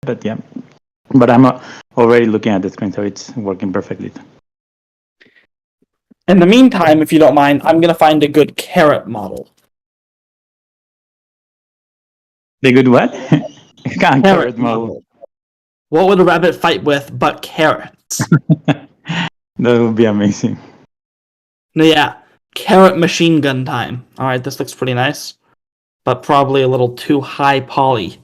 But yeah, but I'm already looking at the screen, so it's working perfectly. In the meantime, if you don't mind, I'm going to find a good carrot model. The good what? Carrot model. What would a rabbit fight with but carrots? That would be amazing. No, yeah, carrot machine gun time. All right, this looks pretty nice, but probably a little too high poly.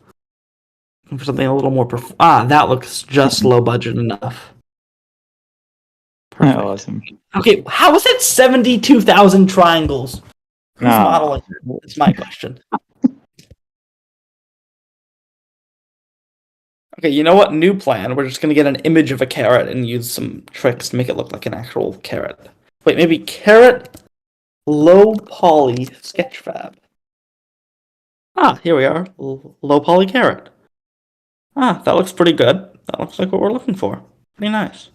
For something a little more that looks just low budget enough. Perfect. Awesome. Okay, how is it 72,000 triangles? Who's modeling? It's my question. Okay, you know what? New plan. We're just gonna get an image of a carrot and use some tricks to make it look like an actual carrot. Wait, maybe carrot low poly sketchfab. Ah, here we are. Low poly carrot. Ah, that looks pretty good. That looks like what we're looking for. Pretty nice.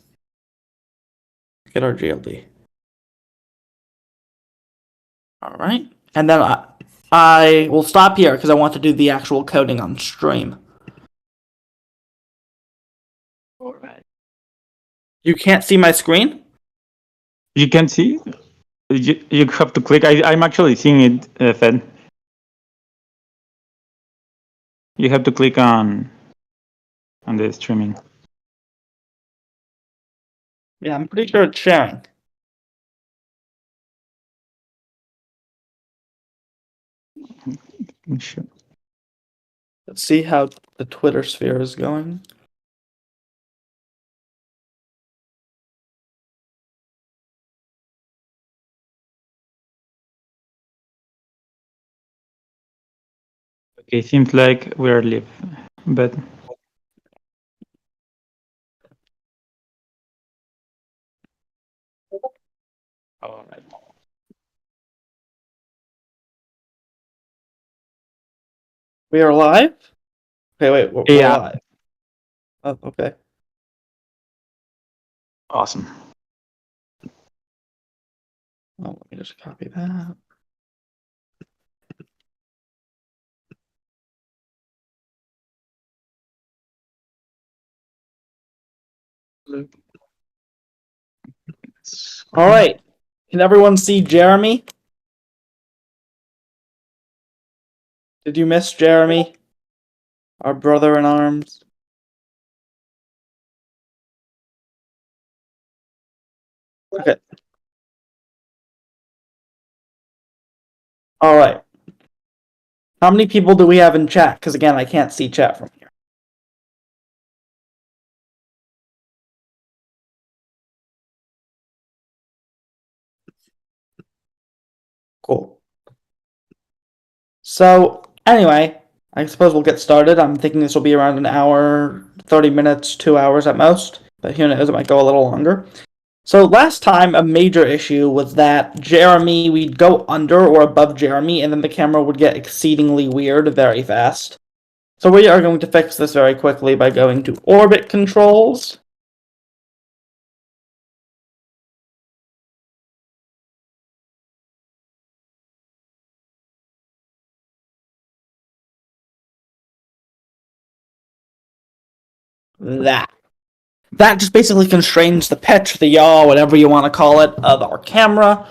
Get our GLD. All right, and then I will stop here because I want to do the actual coding on stream. All right. You can't see my screen? You can see? You have to click. I'm actually seeing it, Fed. You have to click on the streaming. Yeah, I'm pretty sure it's sharing. Sure. Let's see how the Twitter sphere is going. Okay, seems like we're live, but all right. We are live? Okay, wait, we're live. Oh, okay. Awesome. Oh, let me just copy that. All right. Can everyone see Jeremy? Did you miss Jeremy? Our brother in arms? Okay. All right. How many people do we have in chat? Because again, I can't see chat from here. Cool. So, anyway, I suppose we'll get started. I'm thinking this will be around an hour, 30 minutes, 2 hours at most. But who knows, it might go a little longer. So last time, a major issue was that Jeremy, we'd go under or above Jeremy, and then the camera would get exceedingly weird very fast. So we are going to fix this very quickly by going to Orbit Controls. That just basically constrains the pitch, the yaw, whatever you want to call it, of our camera,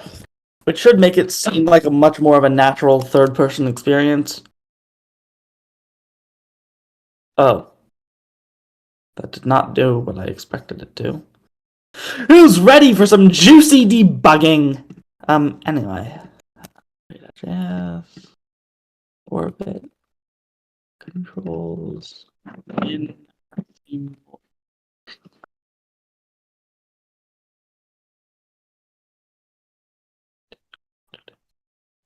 which should make it seem like a much more of a natural third-person experience. Oh. That did not do what I expected it to. Who's ready for some juicy debugging? Anyway. Three.js. Orbit. Controls. In.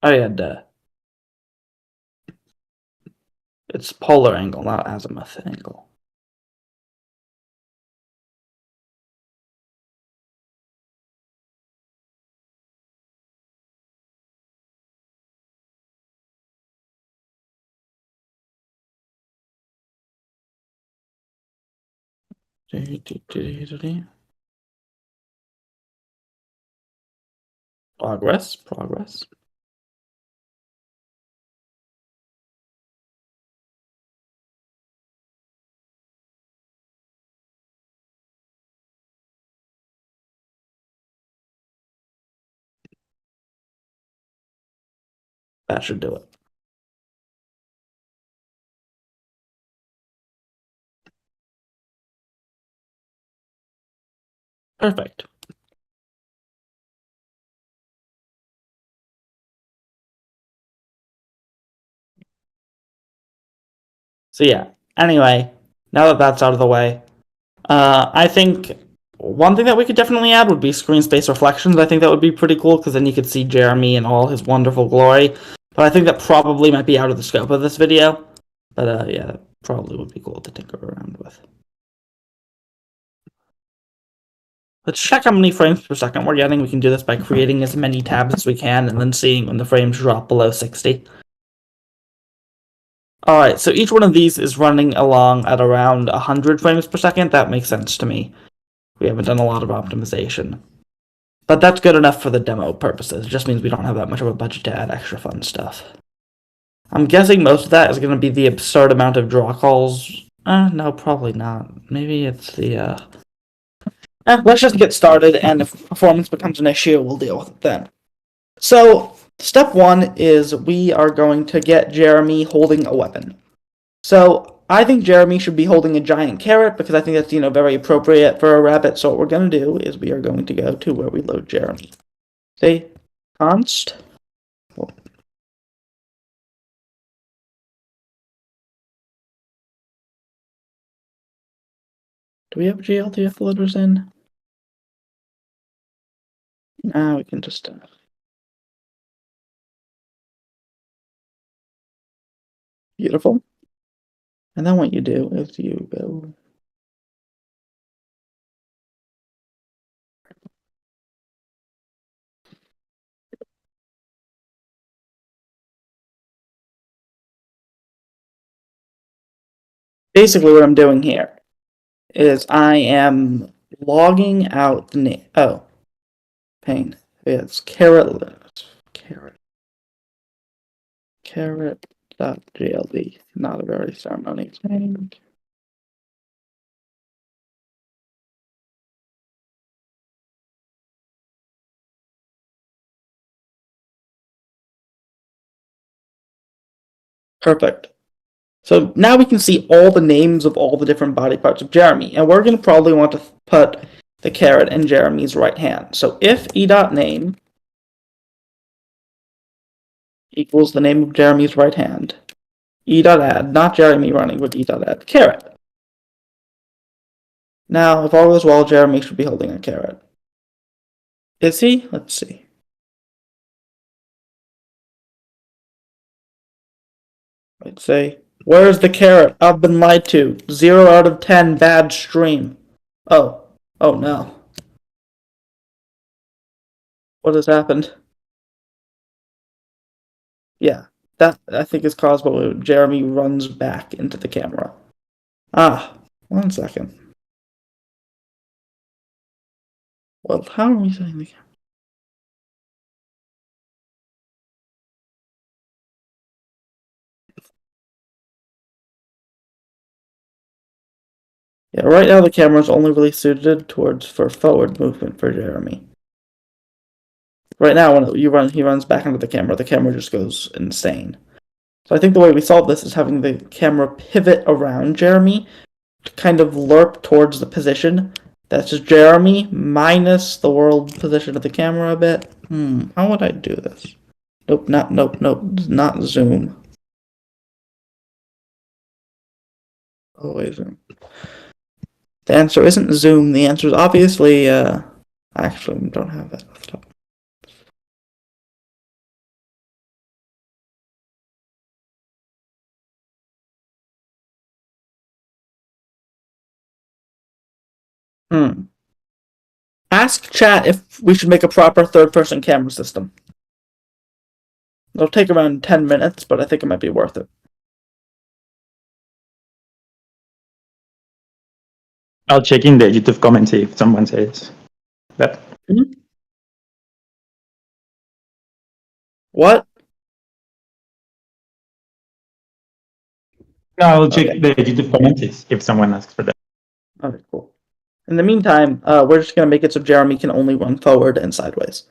Oh yeah, duh. It's polar angle, not azimuth angle. Progress. That should do it. Perfect. So yeah, anyway, now that that's out of the way, I think one thing that we could definitely add would be screen space reflections. I think that would be pretty cool because then you could see Jeremy in all his wonderful glory. But I think that probably might be out of the scope of this video. But yeah, that probably would be cool to tinker around with. Let's check how many frames per second we're getting. We can do this by creating as many tabs as we can and then seeing when the frames drop below 60. Alright, so each one of these is running along at around 100 frames per second. That makes sense to me. We haven't done a lot of optimization. But that's good enough for the demo purposes. It just means we don't have that much of a budget to add extra fun stuff. I'm guessing most of that is going to be the absurd amount of draw calls. No, probably not. Maybe it's the, let's just get started, and if performance becomes an issue, we'll deal with it then. So, step one is we are going to get Jeremy holding a weapon. So, I think Jeremy should be holding a giant carrot because I think that's, very appropriate for a rabbit. So what we're going to do is we are going to go to where we load Jeremy. Say const. Do we have GLTF loaders in? Now we can just beautiful. And then what you do is you go basically what I'm doing here is I am logging out the name. Oh, pain. It's carrot carrot.jld. Not a very ceremonious name. Perfect. So now we can see all the names of all the different body parts of Jeremy, and we're going to probably want to put the carrot in Jeremy's right hand. So if e.name equals the name of Jeremy's right hand, e.add, not Jeremy running, but e.add carrot. Now, if all goes well, Jeremy should be holding a carrot. Is he? Let's see. Let's say, where's the carrot? I've been lied to. 0 out of 10, bad stream. Oh no. What has happened? Yeah, that I think is caused by when Jeremy runs back into the camera. 1 second. Well, how are we setting the camera? Yeah, right now the camera is only really suited for forward movement for Jeremy. Right now, when he runs back into the camera just goes insane. So I think the way we solve this is having the camera pivot around Jeremy to kind of lerp towards the position. That's just Jeremy minus the world position of the camera a bit. How would I do this? Nope, not zoom. Always zoom. The answer isn't zoom. The answer is obviously, actually, we don't have that off the top. Ask chat if we should make a proper third-person camera system. It'll take around 10 minutes, but I think it might be worth it. I'll check in the YouTube comments if someone says that. What? No, I'll check the YouTube comments if someone asks for that. Okay, cool. In the meantime, we're just going to make it so Jeremy can only run forward and sideways.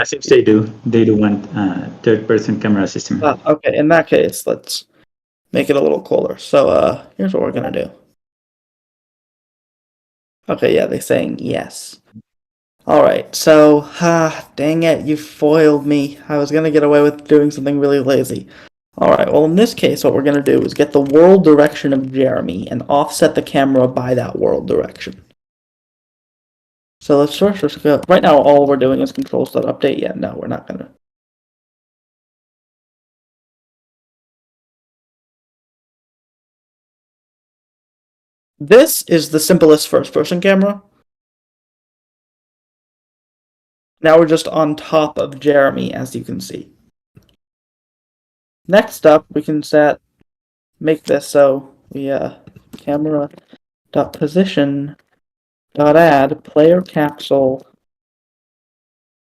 Since they do want third-person camera system. Okay, in that case, let's make it a little cooler. So here's what we're gonna do. Okay, yeah, they're saying yes. Alright, so dang it, you foiled me. I was gonna get away with doing something really lazy. Alright, well in this case what we're gonna do is get the world direction of Jeremy and offset the camera by that world direction. So let's first just go. Right now all we're doing is controls.update. Yeah, no, we're not gonna. This is the simplest first-person camera. Now we're just on top of Jeremy, as you can see. Next up, we can make this so we camera dot position dot add player capsule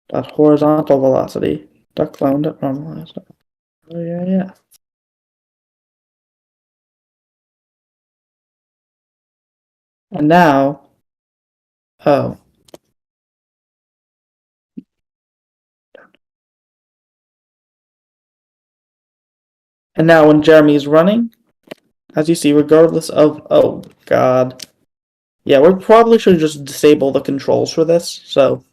dot horizontal velocity dot clone dot normalize. Oh yeah. And now, oh. And now when Jeremy is running, as you see, regardless of, oh god. Yeah, we probably should just disable the controls for this, so.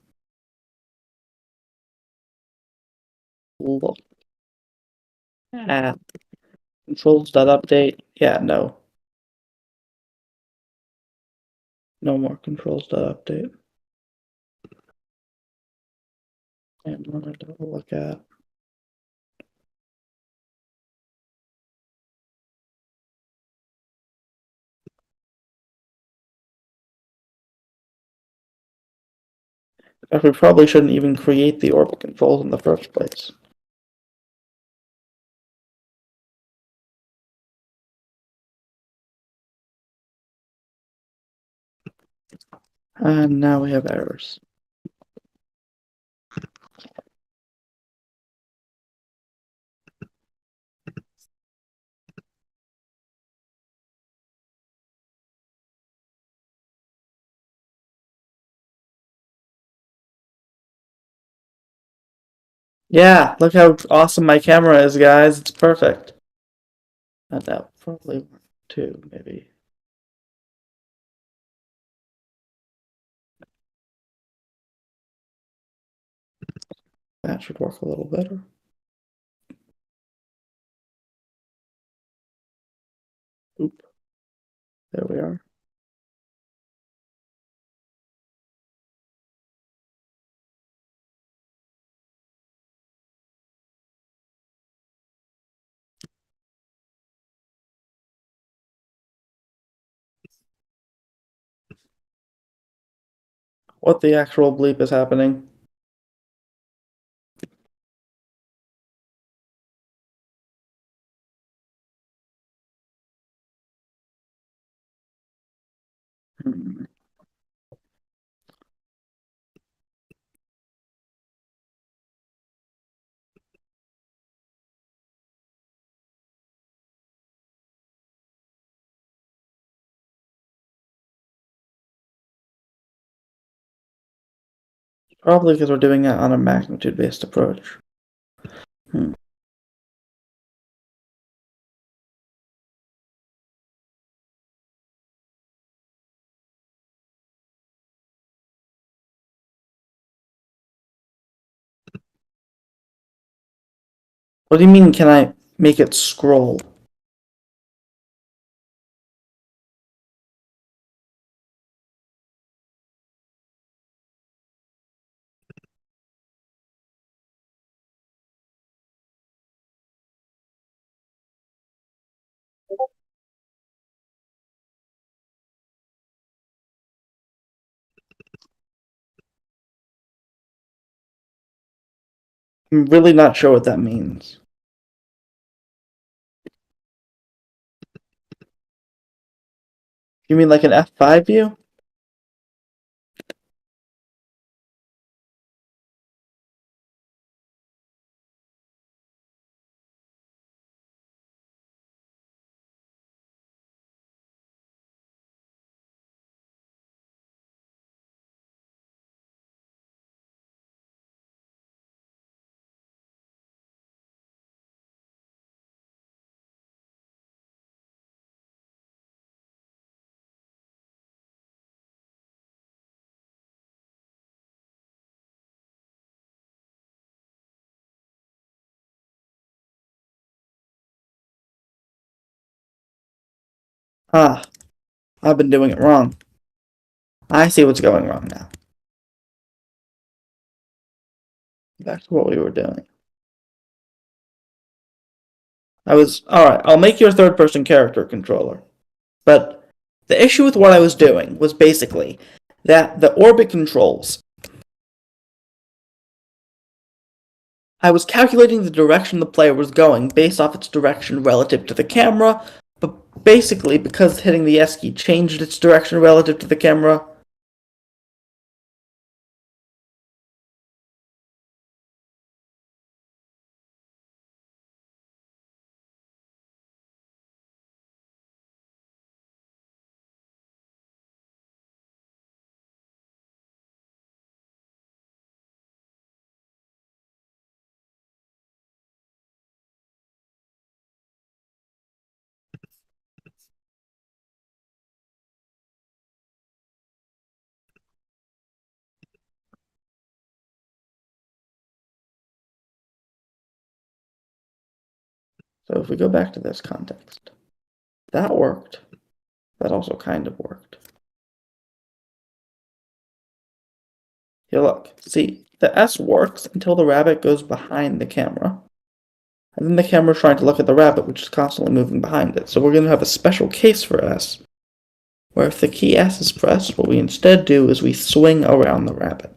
Look at controls.update. Yeah, no. No more controls.update. And we're going to look at. We probably shouldn't even create the orbit controls in the first place. And now we have errors. Yeah, look how awesome my camera is, guys. It's perfect. And that probably work too, maybe. That should work a little better. Oop. There we are. What the actual bleep is happening? Hmm. Probably because we're doing it on a magnitude-based approach. Hmm. What do you mean, can I make it scroll? I'm really not sure what that means. You mean like an F5 view? Ah, I've been doing it wrong. I see what's going wrong now. Back to what we were doing. Alright, I'll make your third person character controller. But the issue with what I was doing was basically that the orbit controls. I was calculating the direction the player was going based off its direction relative to the camera, but basically, because hitting the S key changed its direction relative to the camera. So if we go back to this context, that worked. That also kind of worked. Here, look. See, the S works until the rabbit goes behind the camera. And then the camera's trying to look at the rabbit, which is constantly moving behind it. So we're going to have a special case for S, where if the key S is pressed, what we instead do is we swing around the rabbit.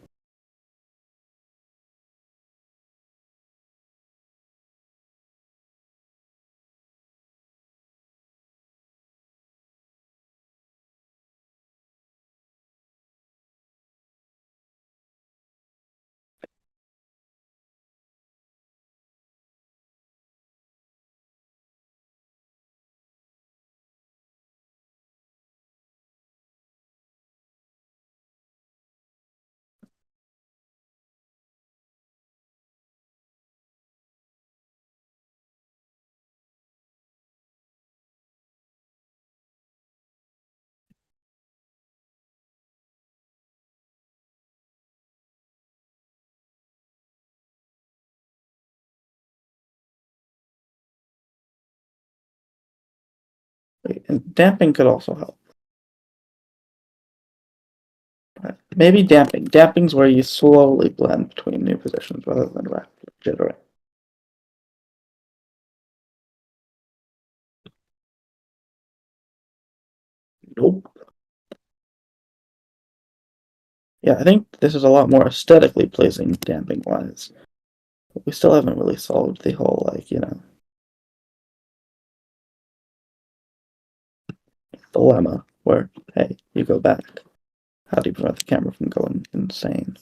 And damping could also help. Maybe damping. Damping's where you slowly blend between new positions rather than rapid jittering. Nope. Yeah, I think this is a lot more aesthetically pleasing damping-wise. But we still haven't really solved the whole, dilemma where, hey, you go back. How do you prevent the camera from going insane?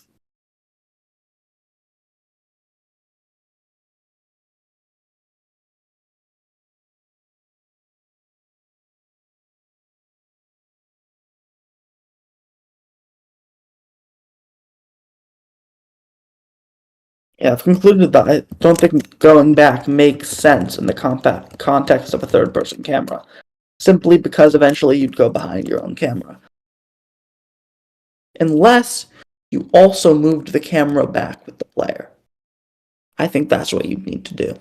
Yeah, I've concluded that I don't think going back makes sense in the context of a third-person camera, simply because eventually you'd go behind your own camera. Unless you also moved the camera back with the player. I think that's what you need to do.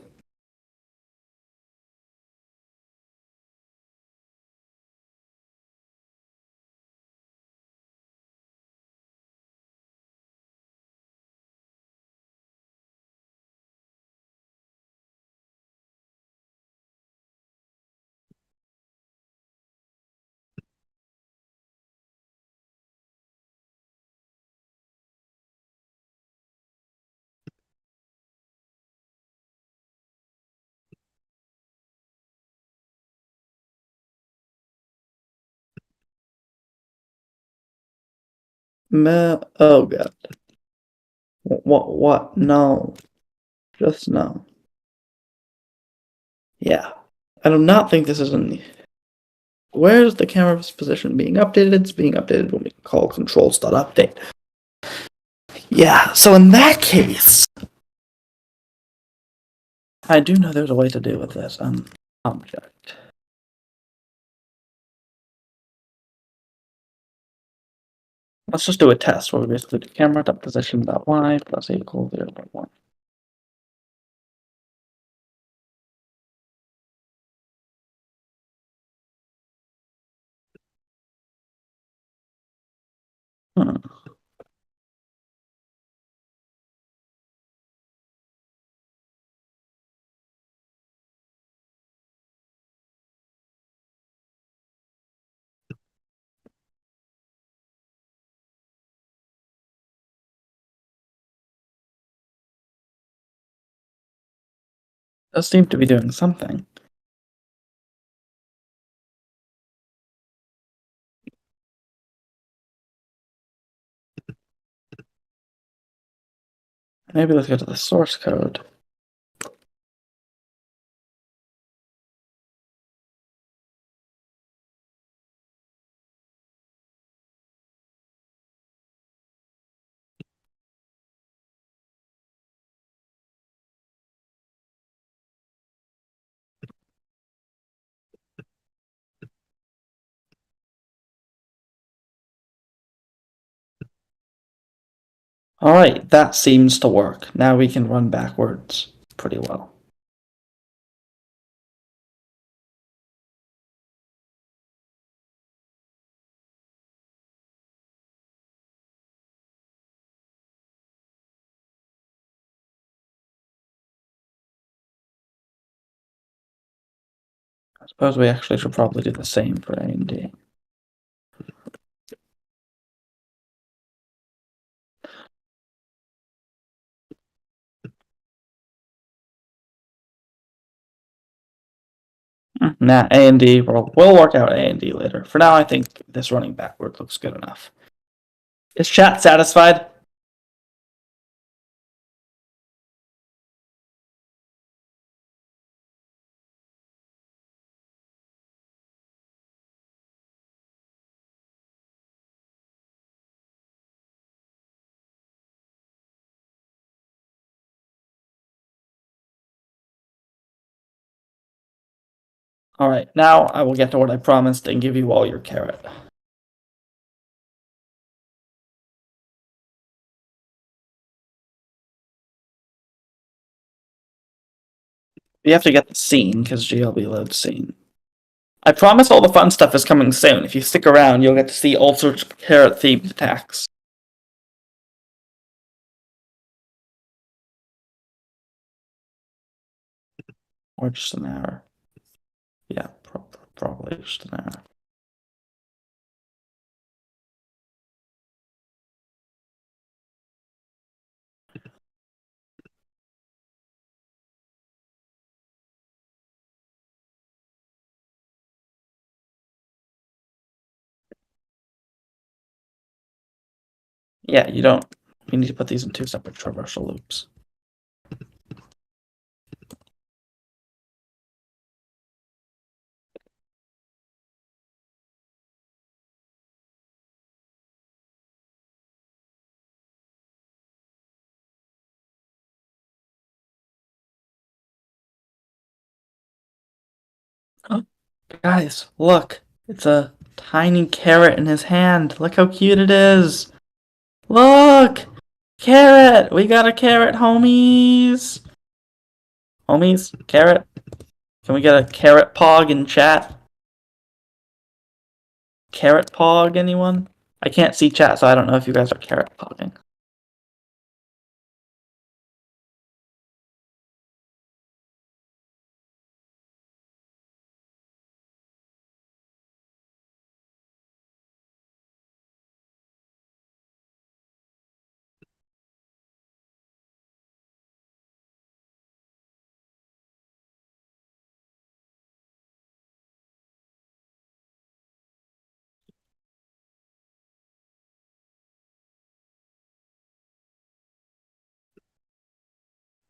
Oh god. What? No. Just no. Yeah. I do not think this is an... Where's the camera's position being updated? It's being updated when we call controls.update. Yeah, so in that case, I do know there's a way to deal with this. Object. Let's just do a test where we basically do camera.position.y plus equals 0.1. Hmm. Does seem to be doing something. Maybe let's go to the source code. Alright, that seems to work. Now we can run backwards pretty well. I suppose we actually should probably do the same for A and D. Nah, A and D, we'll work out A and D later. For now, I think this running backward looks good enough. Is chat satisfied? Alright, now I will get to what I promised and give you all your carrot. You have to get the scene, because GLB loads scene. I promise all the fun stuff is coming soon. If you stick around, you'll get to see all sorts of carrot-themed attacks. Or just an hour. Yeah, probably just an hour. Yeah, you need to put these in two separate traversal loops. Oh, guys, look. It's a tiny carrot in his hand. Look how cute it is. Look! Carrot! We got a carrot, homies! Homies? Carrot? Can we get a carrot pog in chat? Carrot pog, anyone? I can't see chat, so I don't know if you guys are carrot pogging.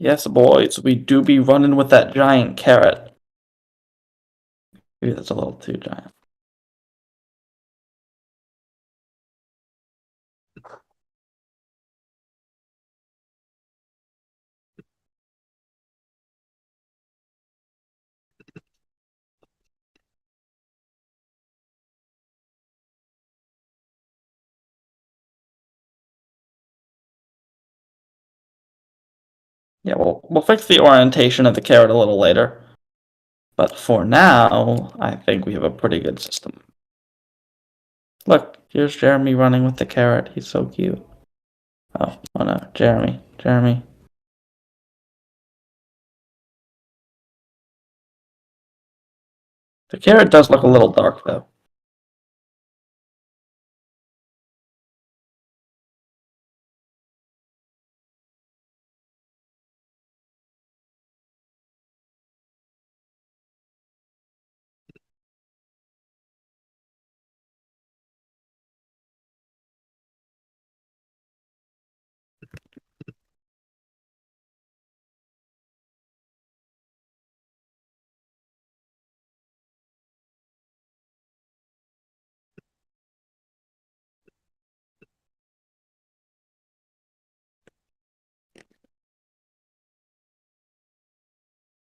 Yes, boys, we do be running with that giant carrot. Maybe that's a little too giant. Yeah, we'll fix the orientation of the carrot a little later. But for now, I think we have a pretty good system. Look, here's Jeremy running with the carrot. He's so cute. Oh no, Jeremy. The carrot does look a little dark, though.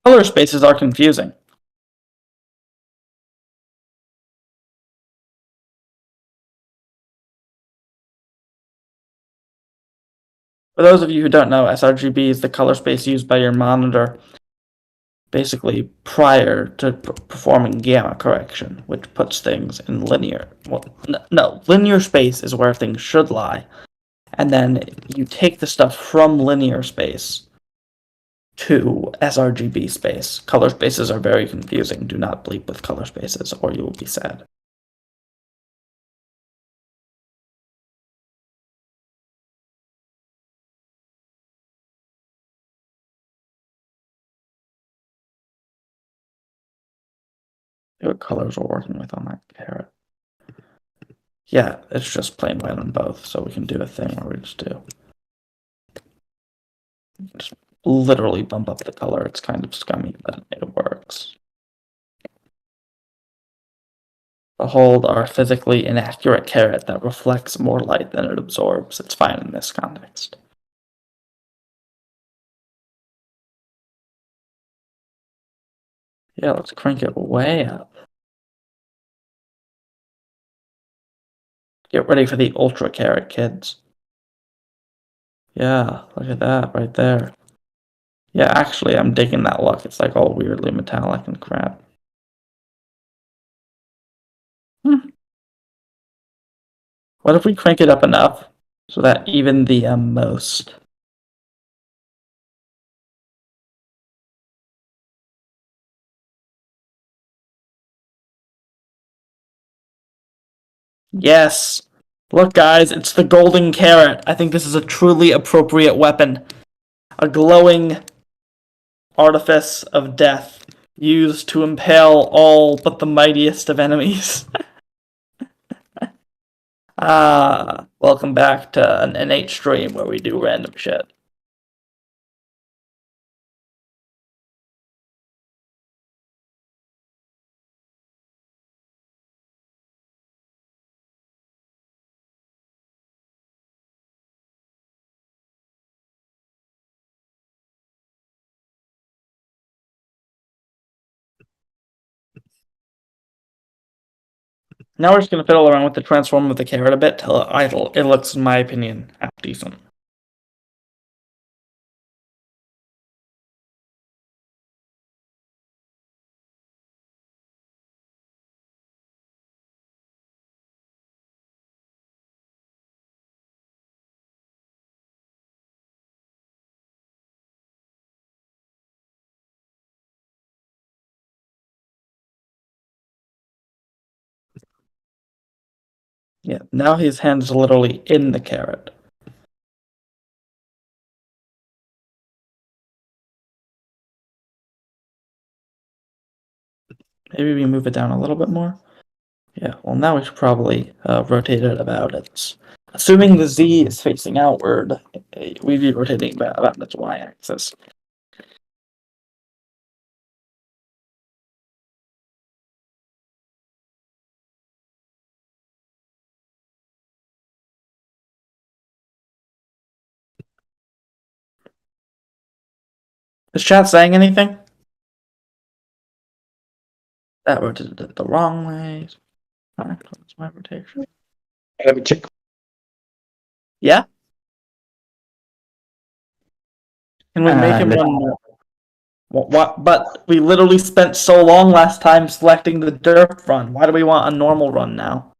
Color spaces are confusing. For those of you who don't know, sRGB is the color space used by your monitor basically prior to performing gamma correction, which puts things in linear. Well, no, linear space is where things should lie. And then you take the stuff from linear space to sRGB space. Color spaces are very confusing. Do not bleep with color spaces or you will be sad. What colors we're working with on that carrot. Yeah, it's just plain white on both, so we can do a thing where we just literally bump up the color. It's kind of scummy, but it works. Behold our physically inaccurate carrot that reflects more light than it absorbs. It's fine in this context. Yeah, let's crank it way up. Get ready for the ultra carrot, kids. Yeah, look at that right there. Yeah, actually, I'm digging that look. It's like all weirdly metallic and crap. What if we crank it up enough so that even the most... Yes! Look, guys, it's the golden carrot. I think this is a truly appropriate weapon. A glowing artifice of death used to impale all but the mightiest of enemies. Welcome back to an N8 stream where we do random shit. Now we're just going to fiddle around with the transform of the carrot a bit till it looks, in my opinion, half decent. Yeah, now his hand's literally in the carrot. Maybe we move it down a little bit more. Yeah, well now we should probably rotate it about its... Assuming the Z is facing outward, we'd be rotating about its Y-axis. Is chat saying anything? That rotated it the wrong way. Alright, that's my rotation. Let me check. Yeah? Can we make him run more? What? But we literally spent so long last time selecting the derp run. Why do we want a normal run now?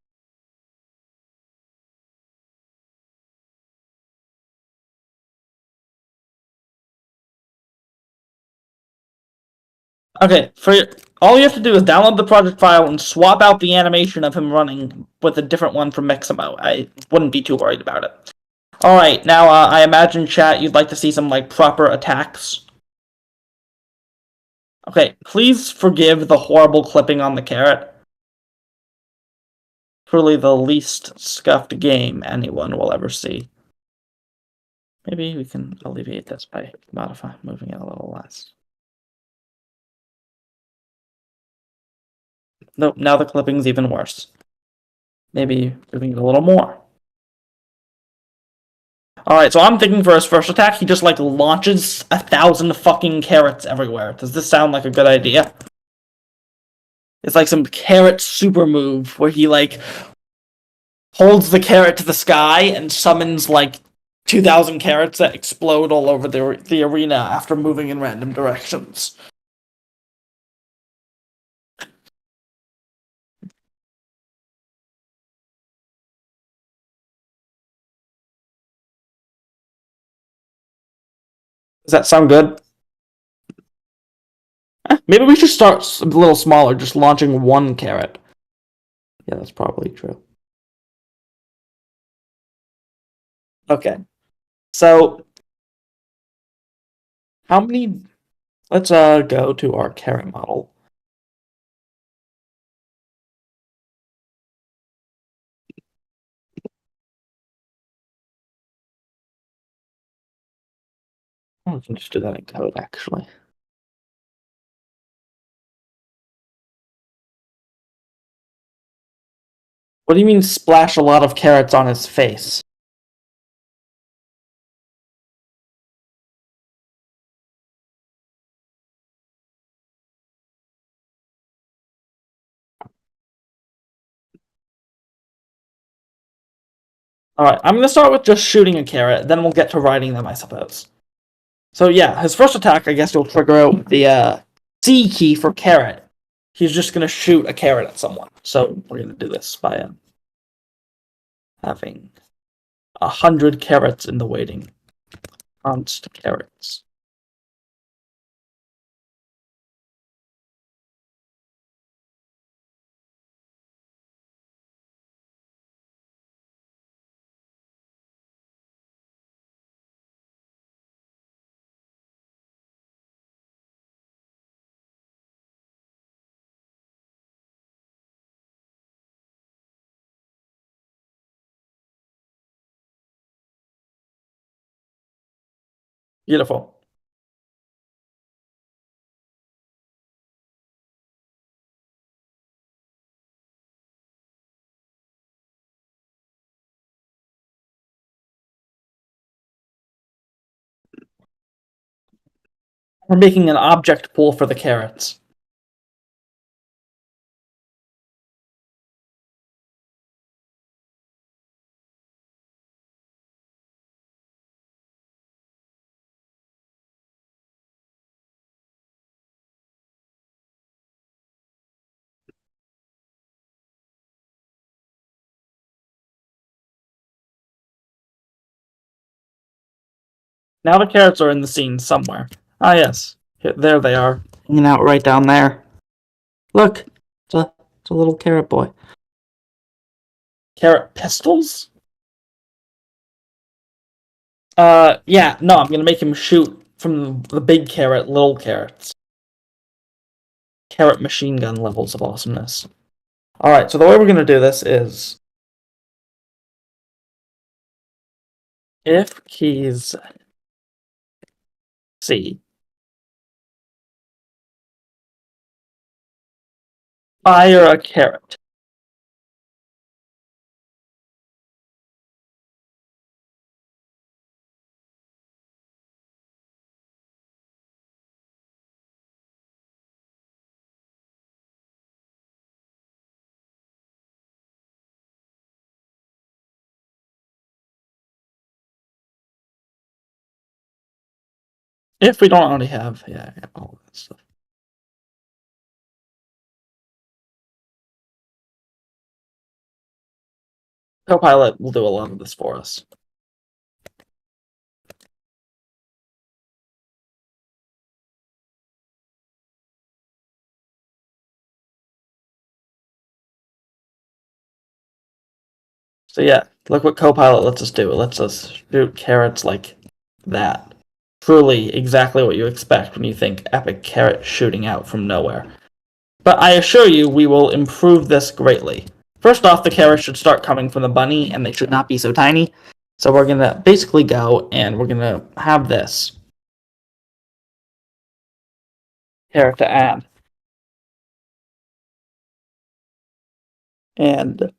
Okay, all you have to do is download the project file and swap out the animation of him running with a different one from Mixamo. I wouldn't be too worried about it. Alright, now I imagine, chat, you'd like to see some, like, proper attacks. Okay, please forgive the horrible clipping on the carrot. Truly the least scuffed game anyone will ever see. Maybe we can alleviate this by moving it a little less. Nope, now the clipping's even worse. Maybe moving it a little more. Alright, so I'm thinking for his first attack, he just, like, launches 1,000 fucking carrots everywhere. Does this sound like a good idea? It's like some carrot super move where he, like, holds the carrot to the sky and summons, like, 2,000 carrots that explode all over the arena after moving in random directions. Does that sound good? Maybe we should start a little smaller, just launching one carrot. Yeah, that's probably true. Okay. So, how many... Let's go to our carrot model. Oh, we can just do that in code, actually. What do you mean splash a lot of carrots on his face? Alright, I'm gonna start with just shooting a carrot, then we'll get to riding them, I suppose. So yeah, his first attack, I guess you'll trigger out the C key for carrot. He's just gonna shoot a carrot at someone. So we're gonna do this by having 100 carrots in the waiting. Const carrots. Beautiful. We're making an object pool for the carrots. Now the carrots are in the scene somewhere. Ah, yes. There they are. Hanging out right down there. Look, it's a little carrot boy. Carrot pistols? Yeah, no, I'm gonna make him shoot from the big carrot, little carrots. Carrot machine gun levels of awesomeness. Alright, so the way we're gonna do this is... if keys C, fire a carrot. If we don't already have, yeah, all of that stuff. Copilot will do a lot of this for us. So yeah, look what Copilot lets us do. It lets us shoot carrots like that. Truly exactly what you expect when you think epic carrot shooting out from nowhere. But I assure you, we will improve this greatly. First off, the carrots should start coming from the bunny, and they should not be so tiny. So we're going to basically go, and we're going to have this carrot to add. And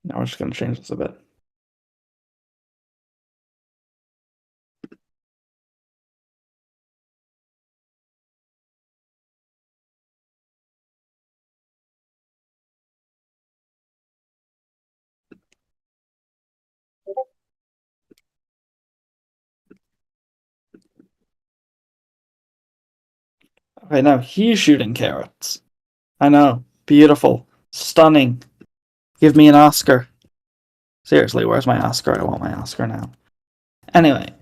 now we're just going to change this a bit. Okay, now he's shooting carrots. I know. Beautiful. Stunning. Give me an Oscar. Seriously, where's my Oscar? I want my Oscar now. Anyway,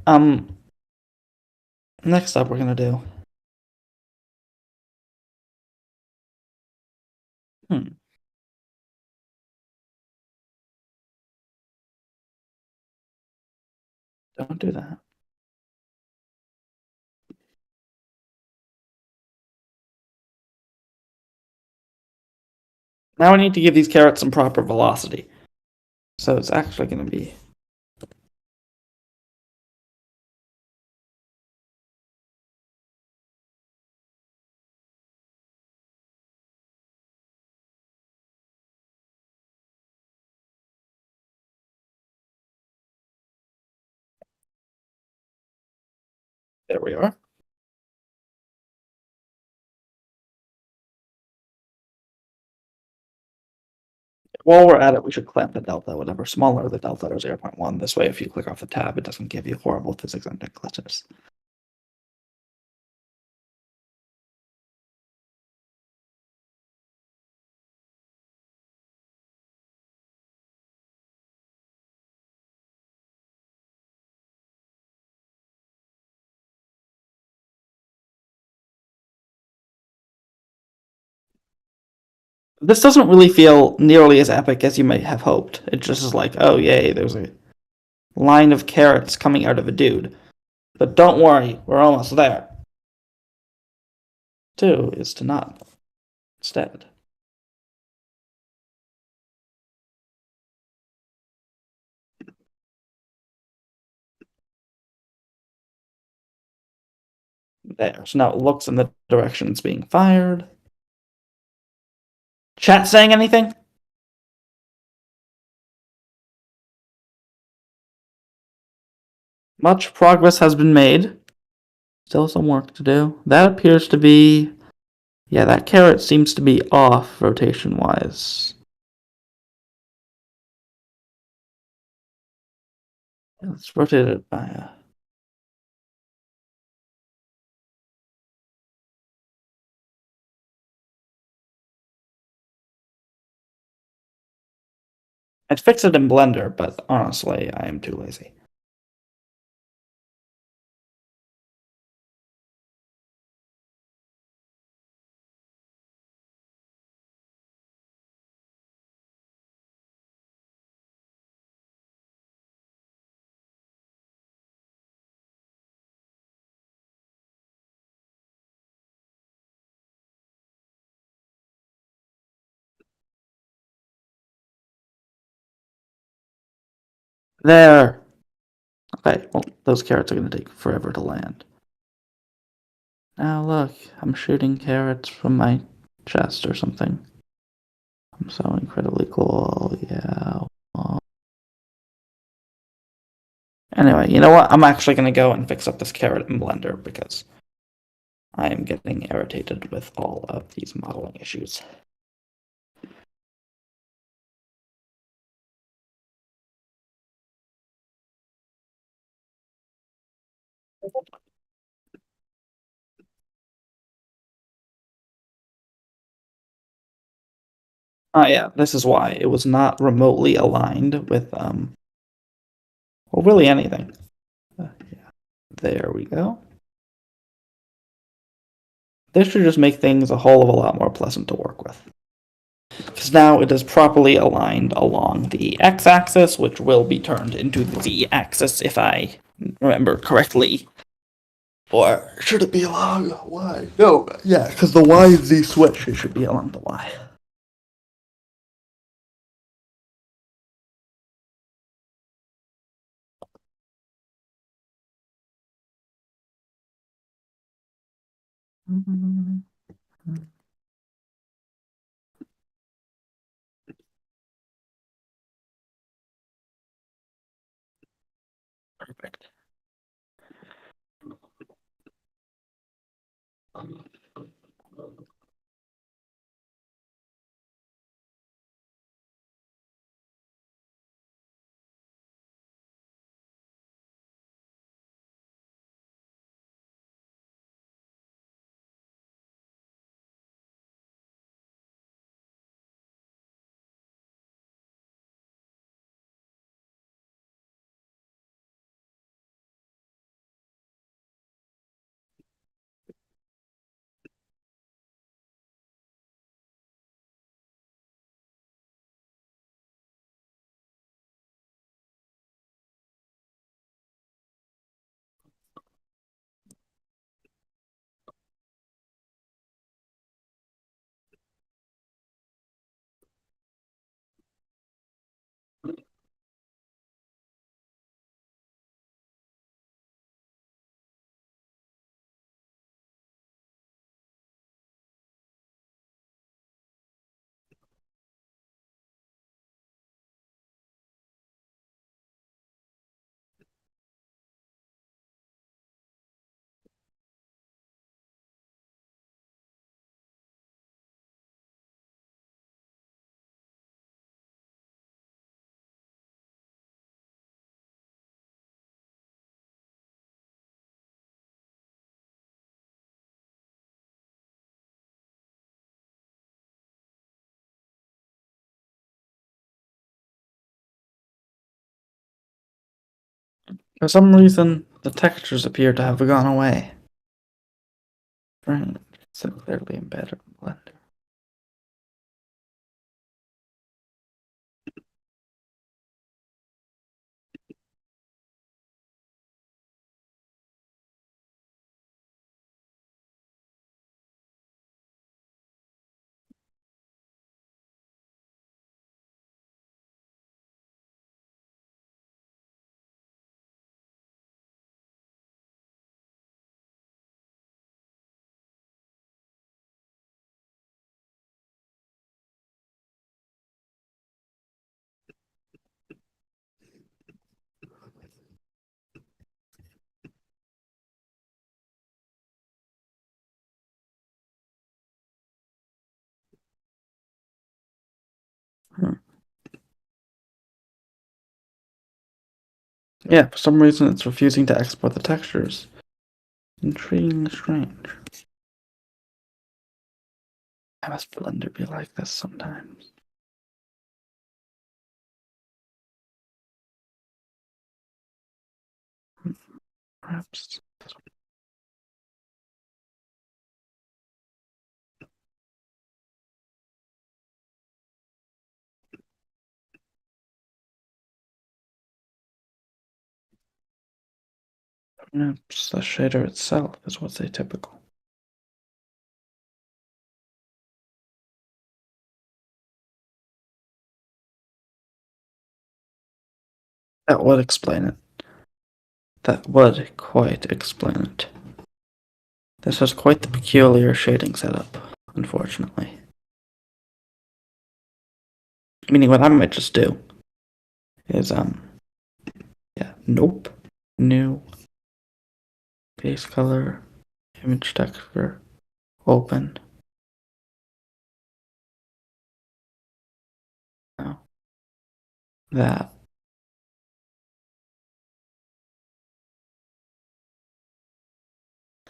next up we're gonna do. Hmm. Don't do that. Now I need to give these carrots some proper velocity. So it's actually gonna be. There we are. While we're at it, we should clamp the delta, whatever smaller the delta or 0.1. This way, if you click off the tab, it doesn't give you horrible physics engine glitches. This doesn't really feel nearly as epic as you might have hoped. It just is like, oh yay, there's a line of carrots coming out of a dude. But don't worry, we're almost there. 2 is to not. Instead. There. So now it looks in the direction it's being fired. Chat saying anything? Much progress has been made. Still some work to do. That appears to be. Yeah, that carrot seems to be off rotation wise. Let's rotate it by I'd fix it in Blender, but honestly, I am too lazy. There. Okay, well, those carrots are going to take forever to land. Now look, I'm shooting carrots from my chest or something. I'm so incredibly cool, yeah. Anyway, you know what? I'm actually going to go and fix up this carrot in Blender because I am getting irritated with all of these modeling issues. Yeah, this is why it was not remotely aligned with well, really anything. Yeah, there we go. This should just make things a whole of a lot more pleasant to work with. Because now it is properly aligned along the x-axis, which will be turned into the z-axis if I remember correctly. Or should it be along y? No, yeah, because the y is z switch. It should be along the y. Perfect. For some reason, the textures appear to have gone away. Right. So clearly embedded in Blender. Yeah, for some reason it's refusing to export the textures. Intriguingly strange. Why must Blender be like this sometimes? Perhaps. Perhaps the shader itself is what's atypical. That would explain it. That would quite explain it. This has quite the peculiar shading setup, unfortunately. Meaning what I might just do is, yeah, nope, new, base color, image texture, open. No. That.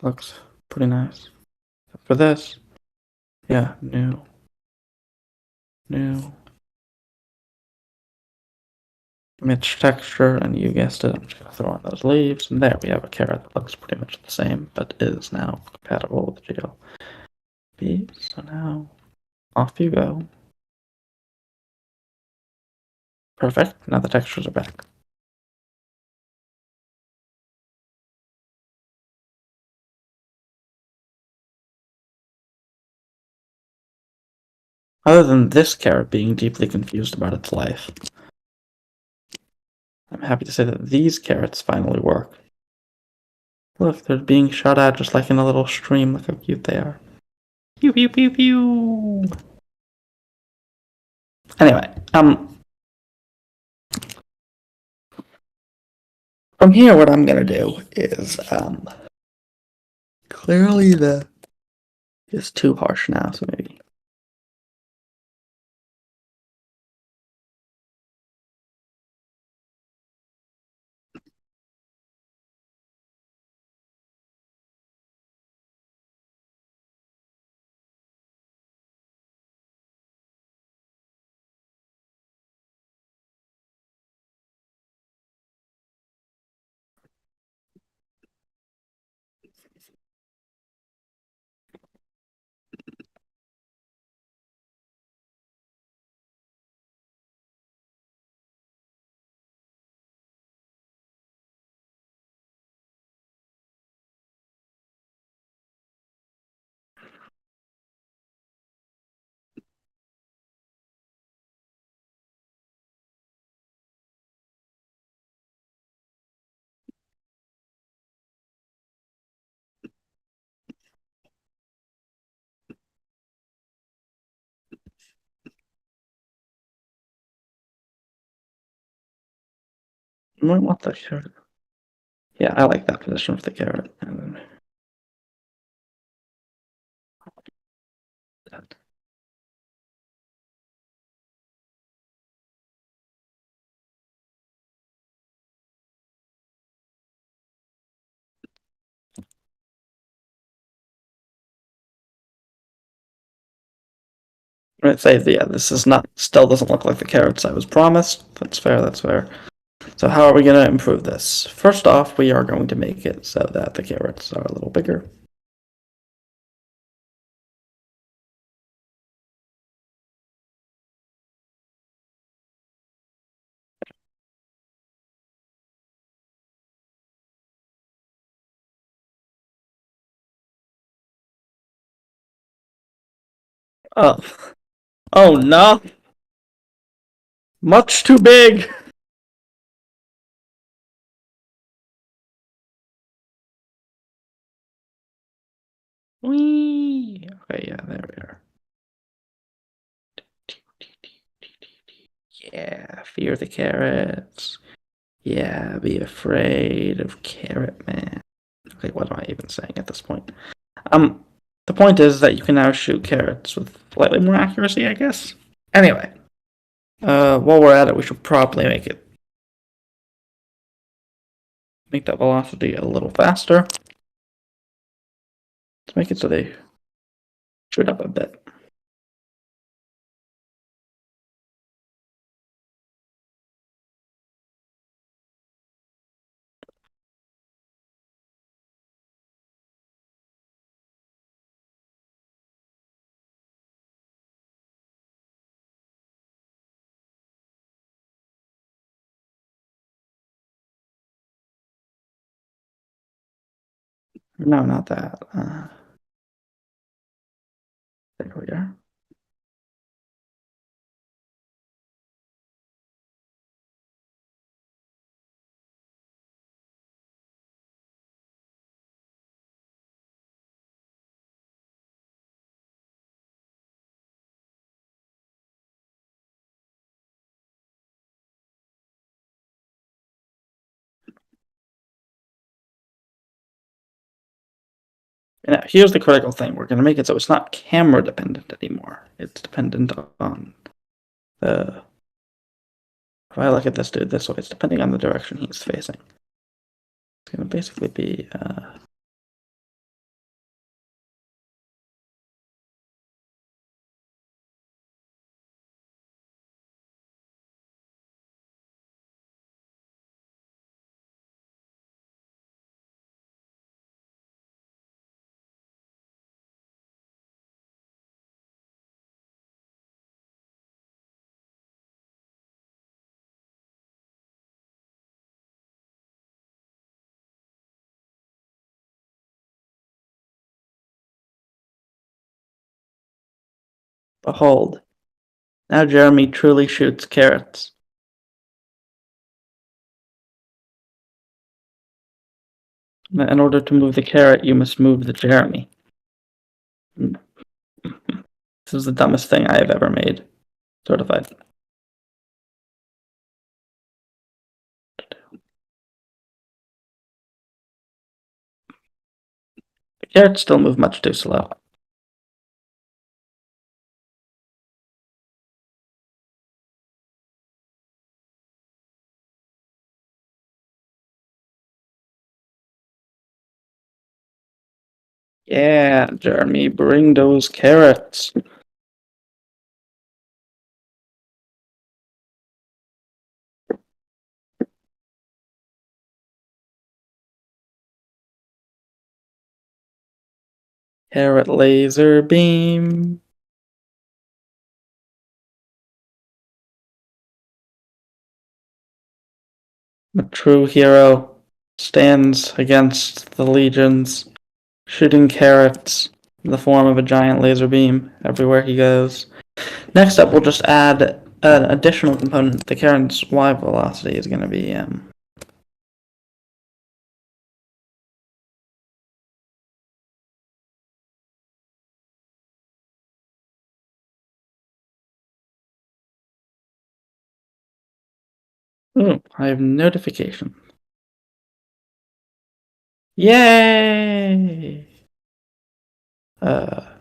Looks pretty nice. For this, yeah, new. new image texture, and you guessed it, I'm just going to throw in those leaves, and there we have a carrot that looks pretty much the same, but is now compatible with GLB. So now, off you go. Perfect, now the textures are back. Other than this carrot being deeply confused about its life, I'm happy to say that these carrots finally work. Look, they're being shot at just like in a little stream. Look how cute they are. Pew pew pew pew. Anyway, from here, what I'm gonna do is clearly the is too harsh now, so maybe. You might want the carrot. Yeah, I like that position for the carrot. And then that. I'd say, yeah, this is not, still doesn't look like the carrots I was promised. That's fair, that's fair. So how are we going to improve this? First off, we are going to make it so that the carrots are a little bigger. Oh, oh no! Much too big! Whee! Okay, yeah, there we are. Yeah, fear the carrots. Yeah, be afraid of Carrot Man. Okay, what am I even saying at this point? The point is that you can now shoot carrots with slightly more accuracy, I guess. Anyway, while we're at it, we should probably make that velocity a little faster. Let's make it so they shoot up a bit. No, not that. There we are. Now, here's the critical thing. We're going to make it so it's not camera dependent anymore. It's dependent on the... If I look at this dude this way, it's depending on the direction he's facing. It's going to basically be... Behold, now Jeremy truly shoots carrots. In order to move the carrot, you must move the Jeremy. This is the dumbest thing I have ever made. Certified. The carrots still move much too slow. Yeah, Jeremy, bring those carrots. Carrot laser beam. A true hero stands against the legions, shooting carrots in the form of a giant laser beam everywhere he goes. Next up, we'll just add an additional component. The carrot's Y velocity is going to be Ooh, I have notification. Yay! Uh,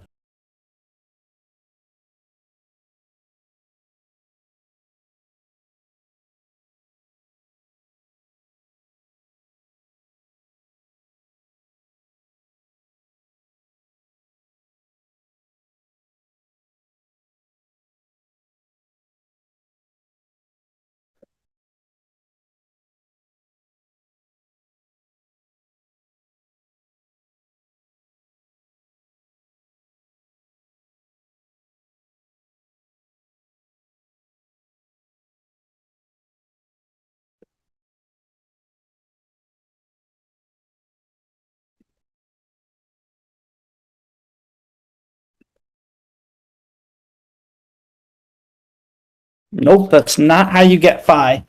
nope, that's not how you get phi.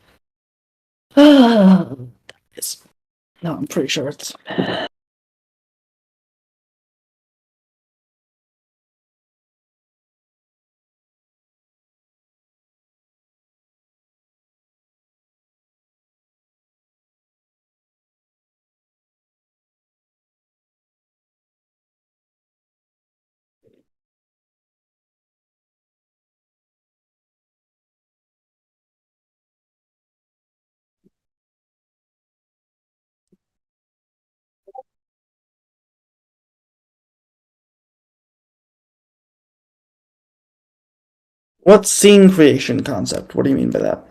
No, I'm pretty sure it's. What scene creation concept? What do you mean by that?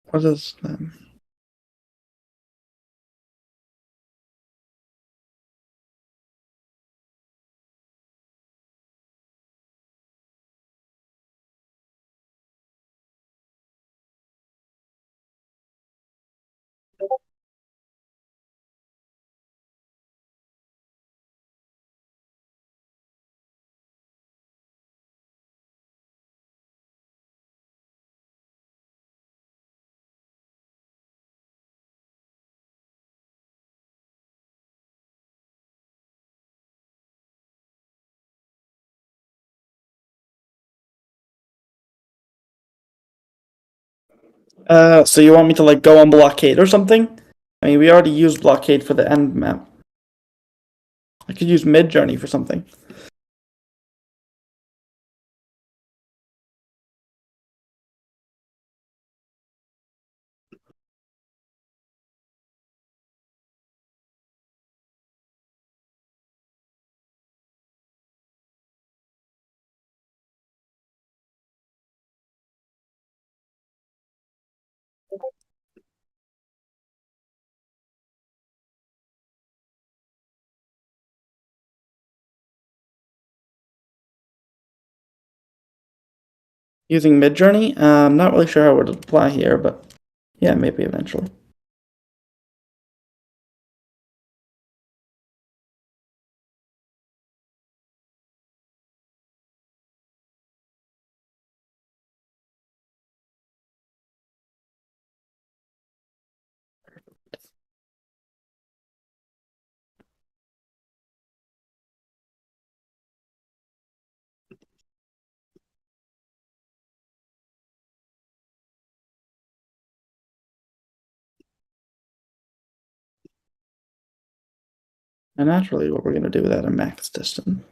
What is so you want me to like go on blockade or something? I mean, we already used blockade for the end map. I could use mid journey for something. Using Midjourney? I'm not really sure how it would apply here, but yeah, maybe eventually. And naturally, what we're going to do without a max distance.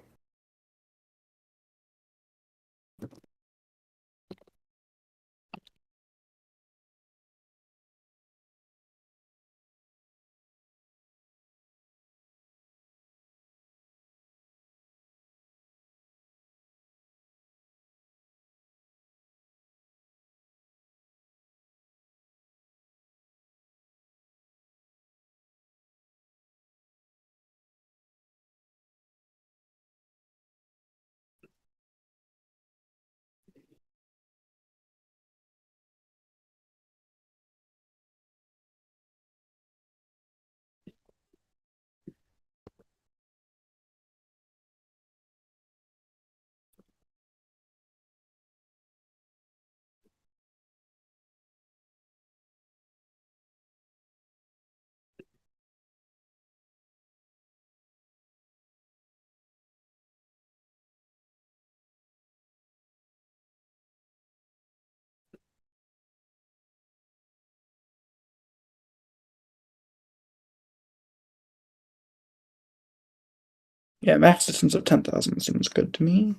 Yeah, max distance of 10,000 seems good to me.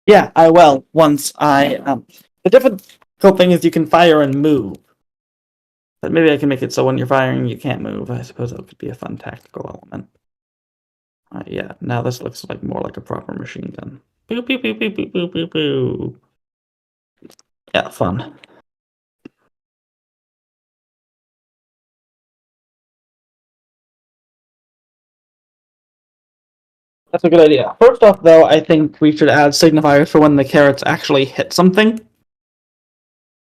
Yeah, I will once I the difficult thing is you can fire and move. But maybe I can make it so when you're firing you can't move. I suppose that could be a fun tactical element. Yeah, now this looks like more like a proper machine gun. Pew pew pew pew pew pew pew pew. Yeah, fun. That's a good idea. First off, though, I think we should add signifiers for when the carrots actually hit something.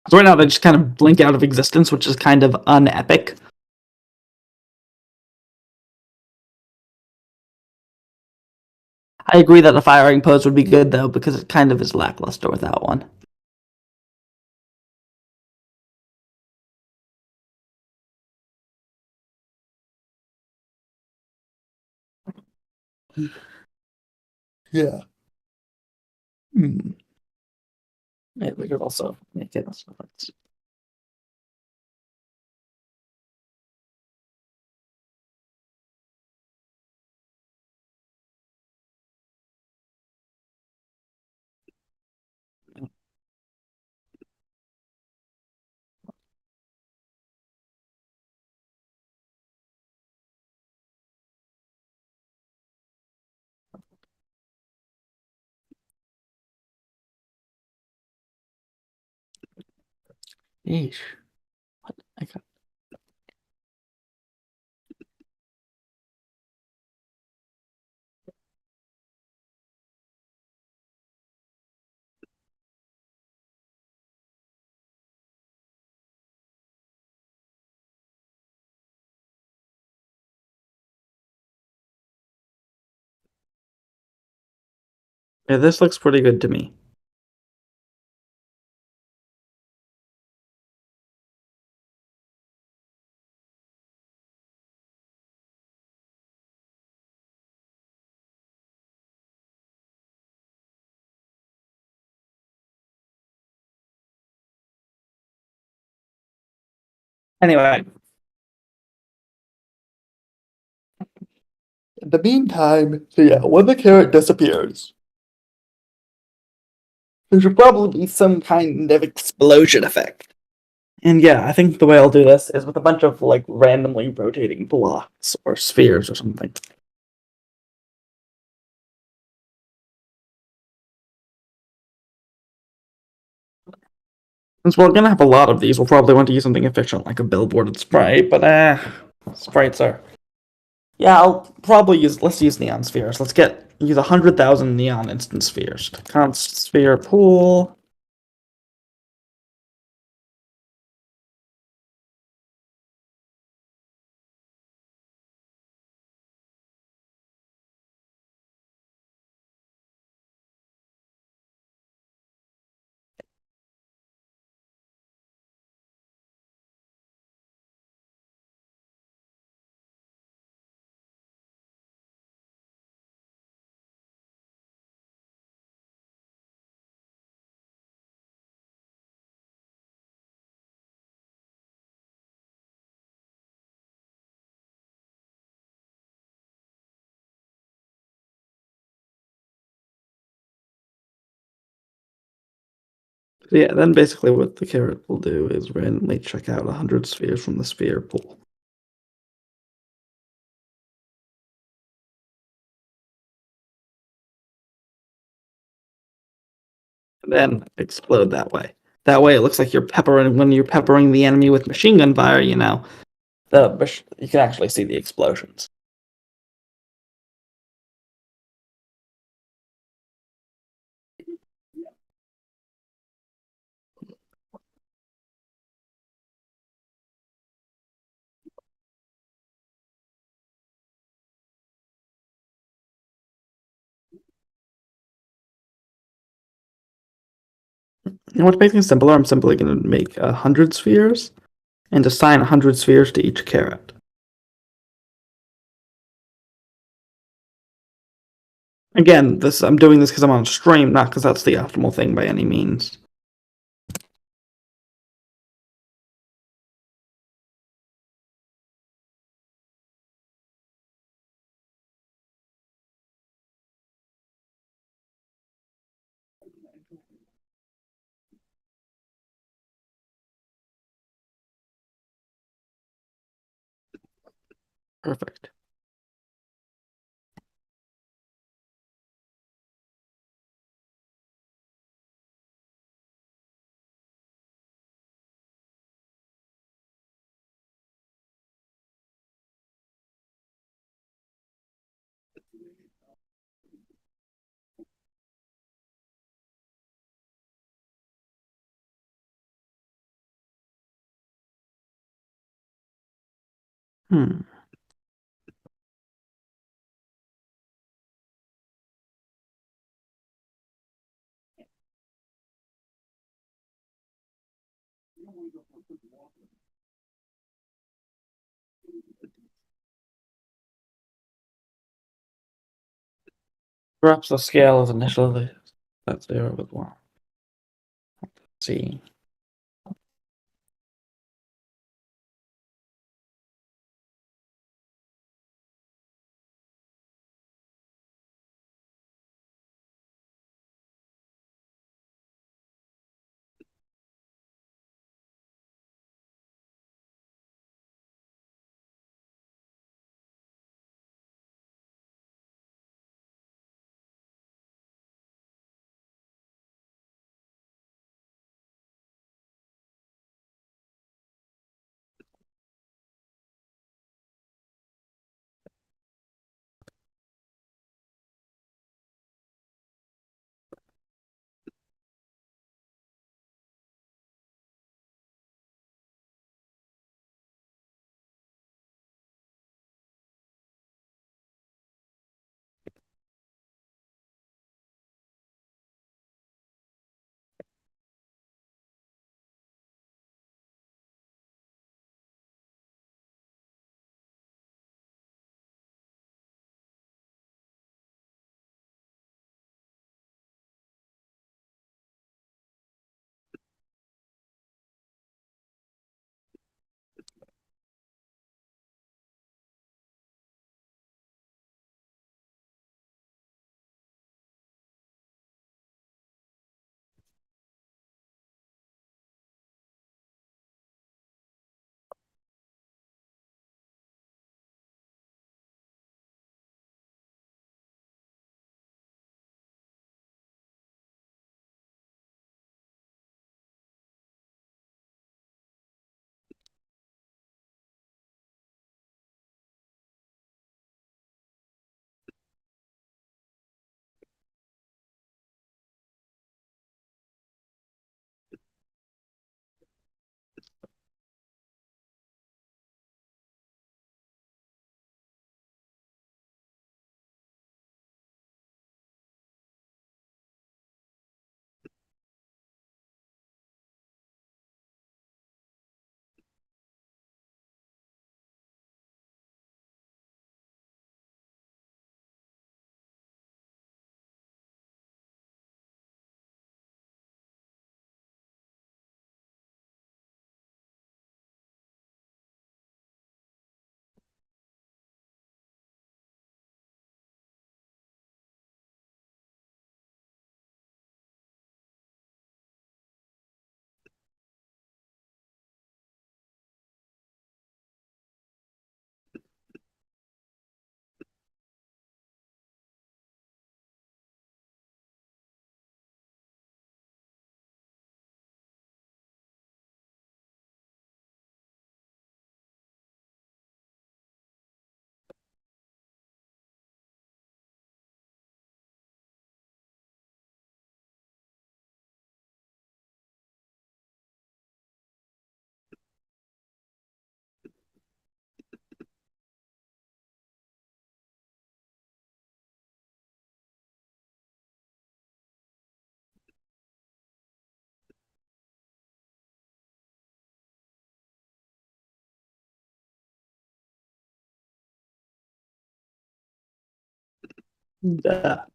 Because right now they just kind of blink out of existence, which is kind of unepic. I agree that a firing pose would be good, though, because it kind of is lackluster without one. Yeah. Hmm. Yeah, we could also make it. Yeesh. What? I got... Yeah, this looks pretty good to me. Anyway, in the meantime, so yeah, when the carrot disappears, there should probably be some kind of explosion effect. And yeah, I think the way I'll do this is with a bunch of like randomly rotating blocks or spheres or something. Since we're gonna have a lot of these, we'll probably want to use something efficient like a billboarded sprite, but sprites are. Yeah, I'll probably let's use neon spheres. Use 100,000 neon instance spheres. Const sphere pool. So yeah, then basically what the caret will do is randomly check out 100 spheres from the sphere pool. And then explode that way. That way it looks like when you're peppering the enemy with machine gun fire, you can actually see the explosions. You know what's making it simpler? I'm simply going to make 100 spheres and assign 100 spheres to each caret. Again, I'm doing this because I'm on stream, not because that's the optimal thing by any means. Perfect. Hmm. Perhaps the scale is initially set 0 as well. Let's see. Yeah.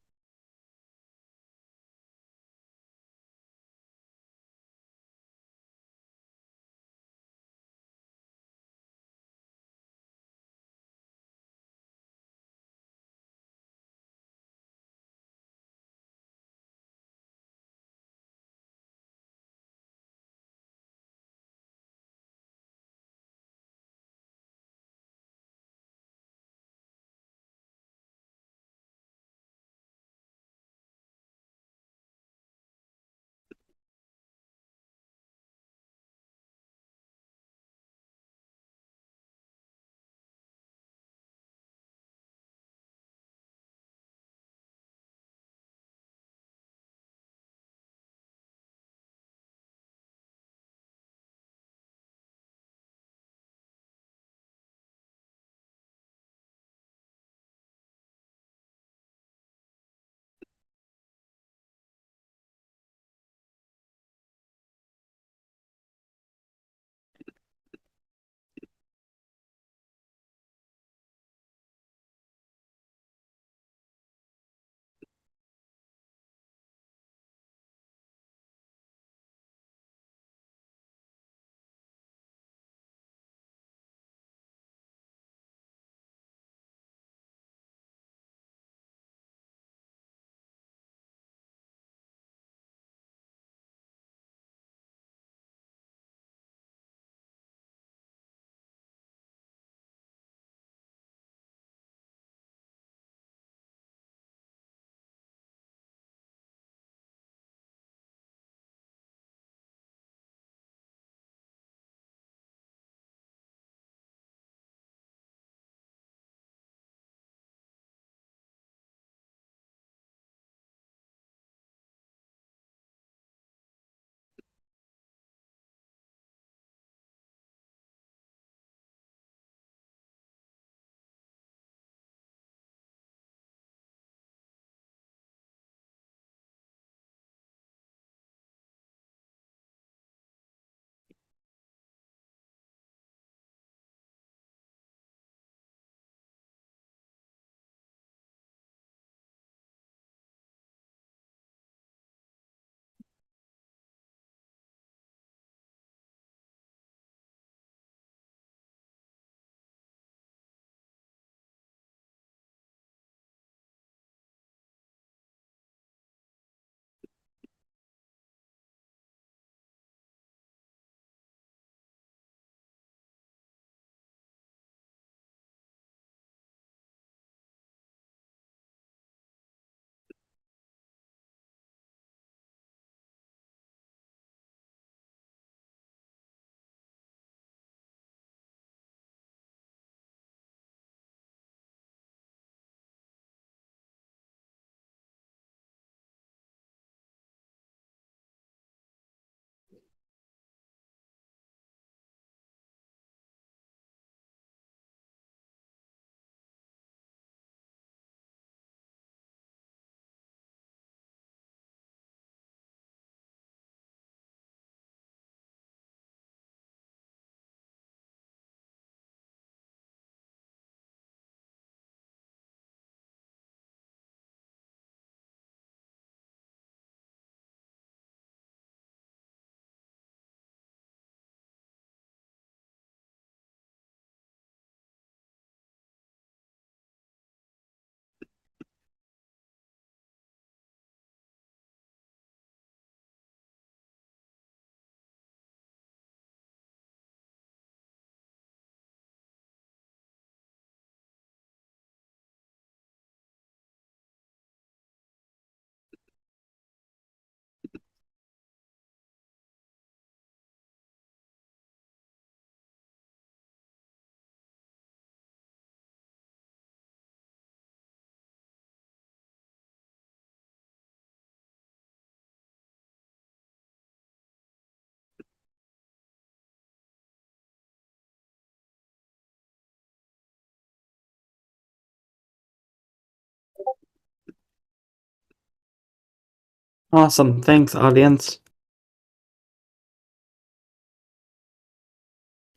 Awesome. Thanks, audience.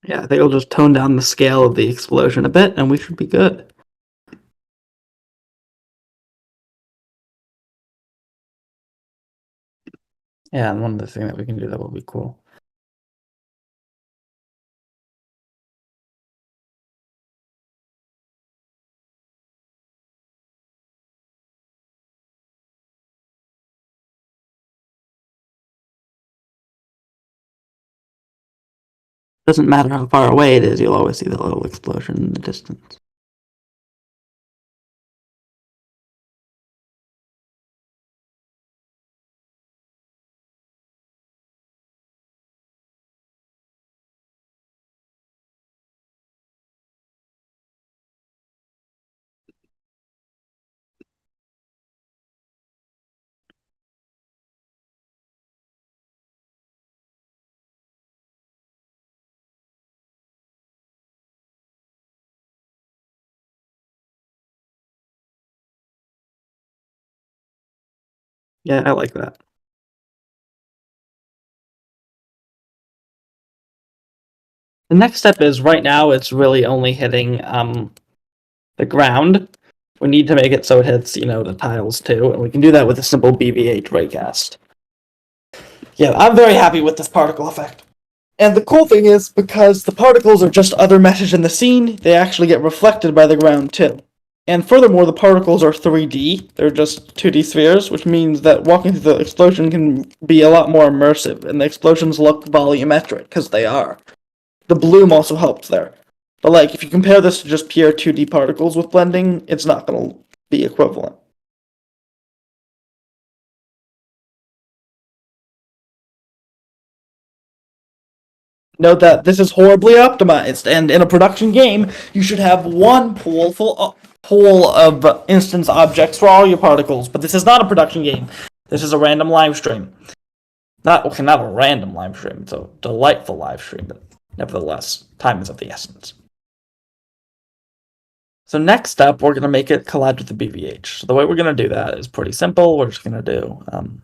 Yeah, I think I'll just tone down the scale of the explosion a bit and we should be good. Yeah, and one of the things that we can do that will be cool. Doesn't matter how far away it is, you'll always see the little explosion in the distance. Yeah, I like that. The next step is right now it's really only hitting the ground. We need to make it so it hits, the tiles too, and we can do that with a simple BVH raycast. Yeah, I'm very happy with this particle effect. And the cool thing is, because the particles are just other meshes in the scene, they actually get reflected by the ground too. And furthermore, the particles are 3D, they're just 2D spheres, which means that walking through the explosion can be a lot more immersive, and the explosions look volumetric, because they are. The bloom also helps there. But if you compare this to just pure 2D particles with blending, it's not going to be equivalent. Note that this is horribly optimized, and in a production game, you should have one pool of instance objects for all your particles. But this is not a production game. This is a random live stream. Not a random live stream. It's a delightful live stream, but nevertheless, time is of the essence. So next up, we're going to make it collide with the BVH. So the way we're going to do that is pretty simple. We're just going to do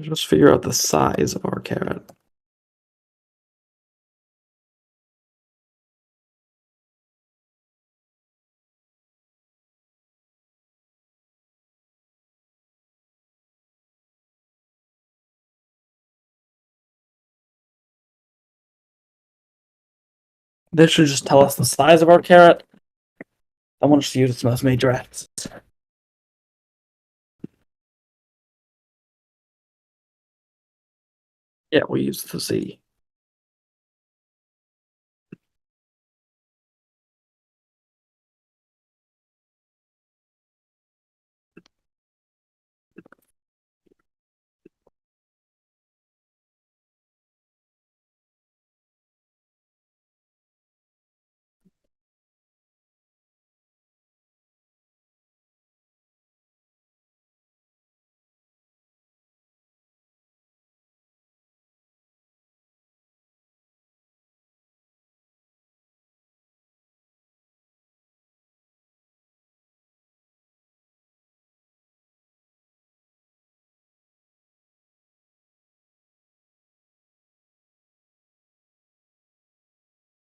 just figure out the size of our carrot. This should just tell us the size of our carrot. I want us to use its most major axis. Yeah, we use the Z.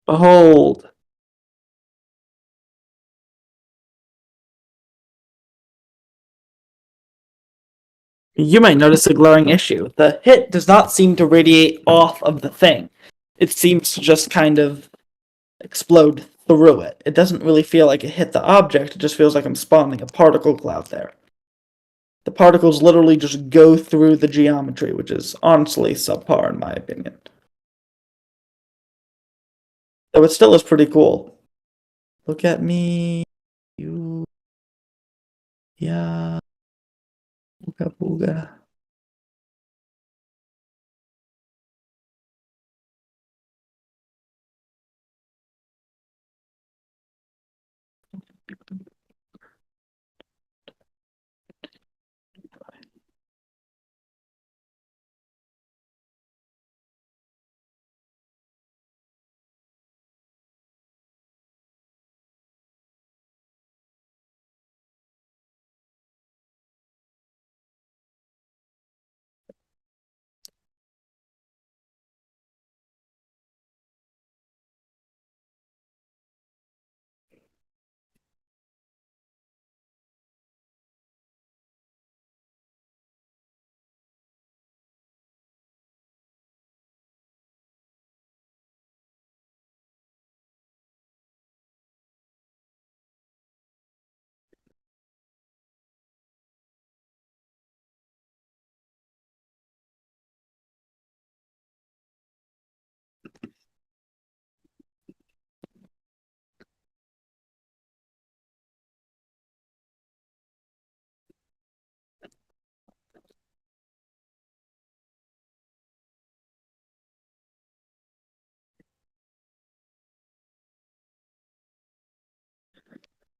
Behold. You might notice a glaring issue. The hit does not seem to radiate off of the thing. It seems to just kind of explode through it. It doesn't really feel like it hit the object, it just feels like I'm spawning a particle cloud there. The particles literally just go through the geometry, which is honestly subpar in my opinion. Though it still is pretty cool. Look at me. You. Yeah. Booga booga.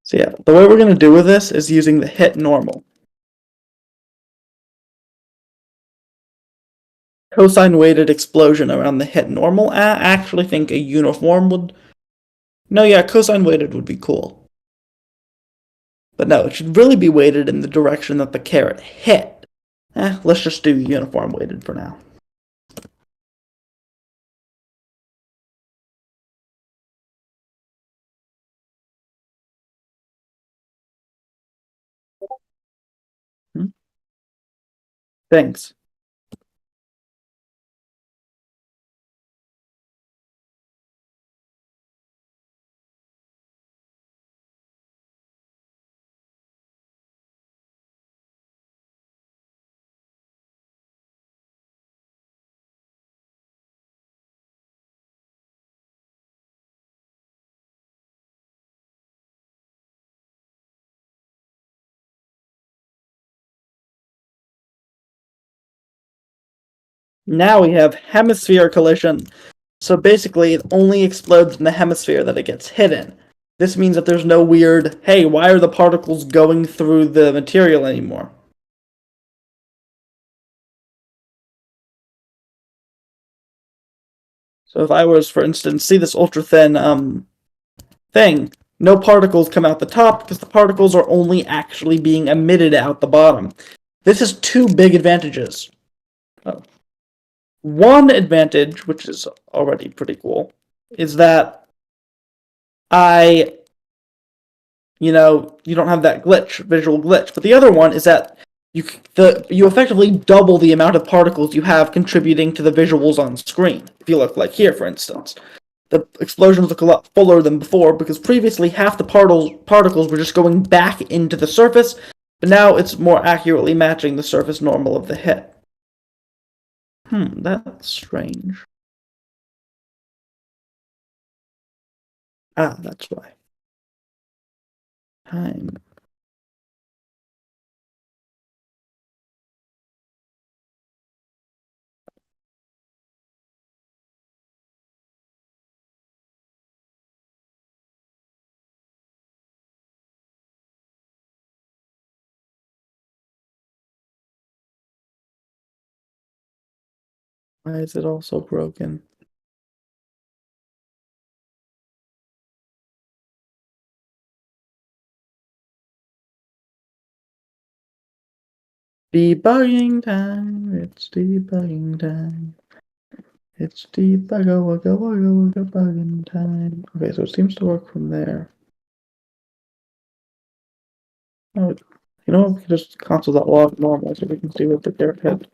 So yeah, the way we're going to do with this is using the hit normal. Cosine weighted explosion around the hit normal. I actually think a uniform would. No, yeah, cosine weighted would be cool. But no, it should really be weighted in the direction that the caret hit. Let's just do uniform weighted for now. Thanks. Now we have hemisphere collision. So basically, it only explodes in the hemisphere that it gets hit in. This means that there's no weird, hey, why are the particles going through the material anymore? So if I was, for instance, see this ultra thin thing, no particles come out the top because the particles are only actually being emitted out the bottom. This has two big advantages. Oh. One advantage, which is already pretty cool, is that you don't have that visual glitch. But the other one is that you effectively double the amount of particles you have contributing to the visuals on screen. If you look like here, for instance, the explosions look a lot fuller than before because previously half the particles were just going back into the surface, but now it's more accurately matching the surface normal of the hit. That's strange. Ah, that's why. Time. Why is it also broken? Debugging time. It's debugging time. It's debugging time. Okay, so it seems to work from there. Oh, you know, we can just console.log normal so we can see what the character had.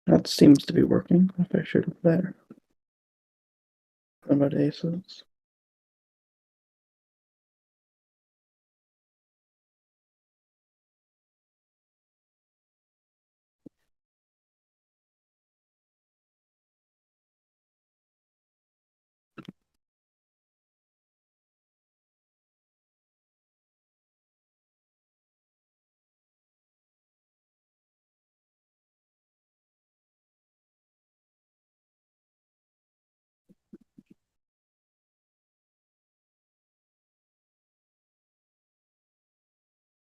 That seems to be working. If I should have there. About aces.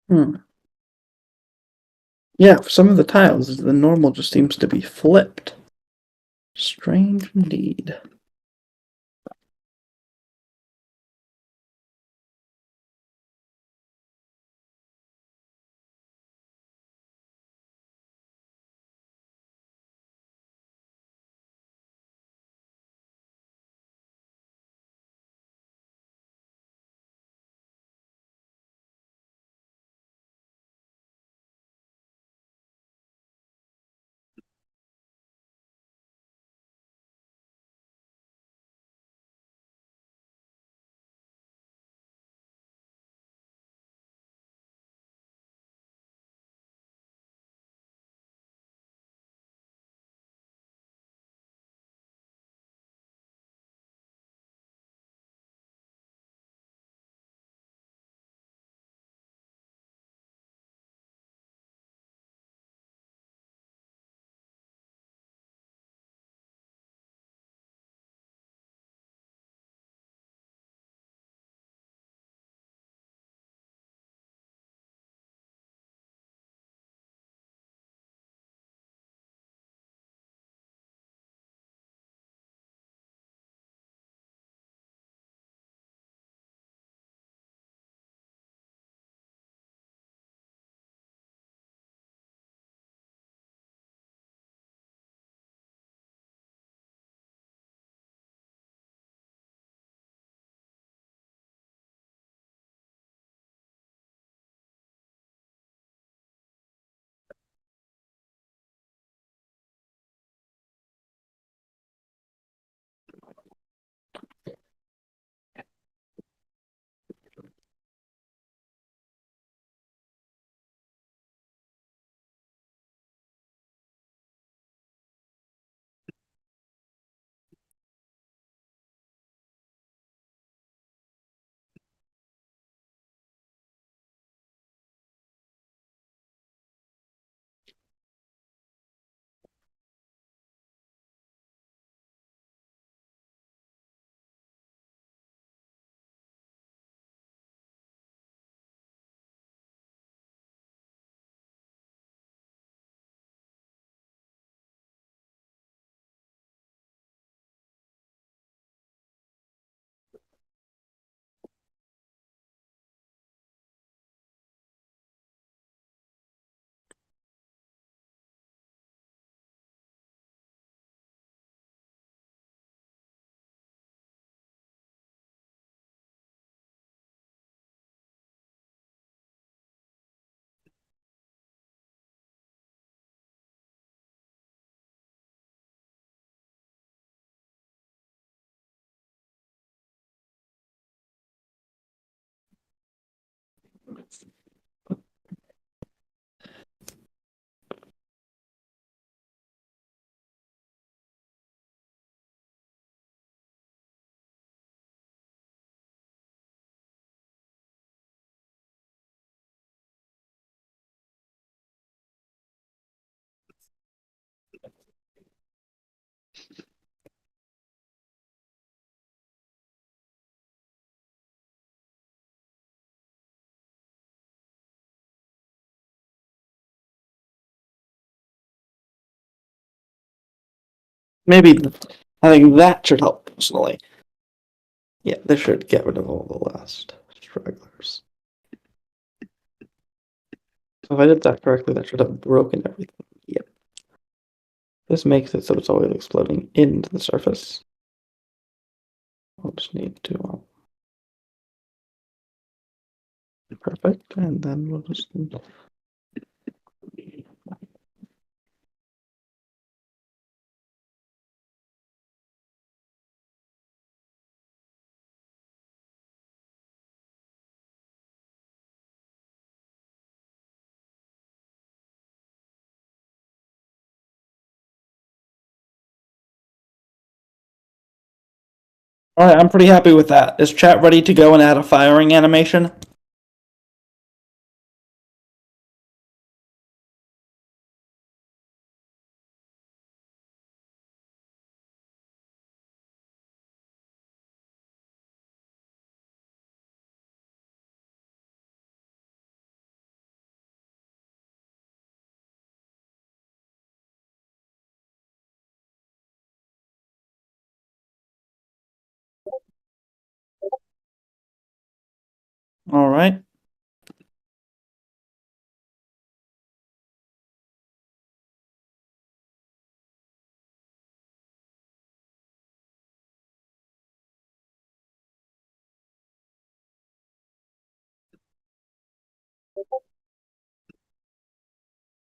Hmm. Yeah, for some of the tiles, the normal just seems to be flipped. Strange indeed. Maybe I think that should help personally. Yeah, this should get rid of all the last stragglers. So if I did that correctly, that should have broken everything. Yep. This makes it so it's always exploding into the surface. I'll just need to perfect, and then we'll just all right, I'm pretty happy with that. Is chat ready to go and add a firing animation? All right.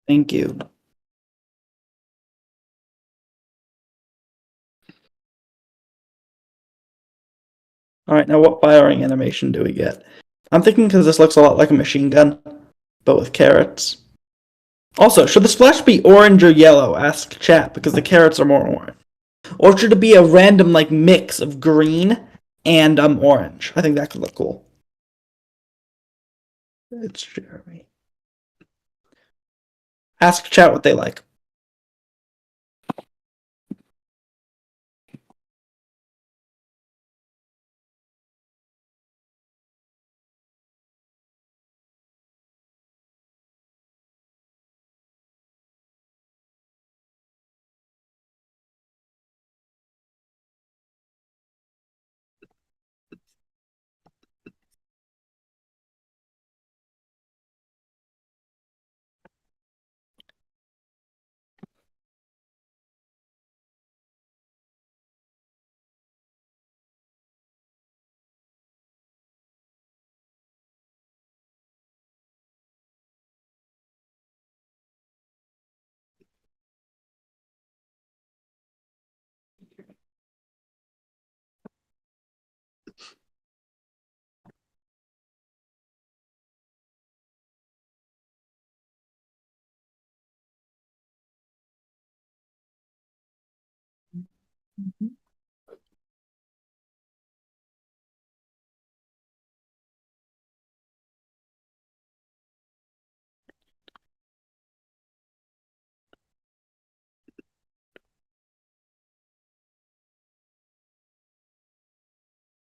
Thank you. All right, now what firing animation do we get? I'm thinking because this looks a lot like a machine gun, but with carrots. Also, should the splash be orange or yellow? Ask chat, because the carrots are more orange. Or should it be a random like mix of green and orange? I think that could look cool. It's Jeremy. Ask chat what they like.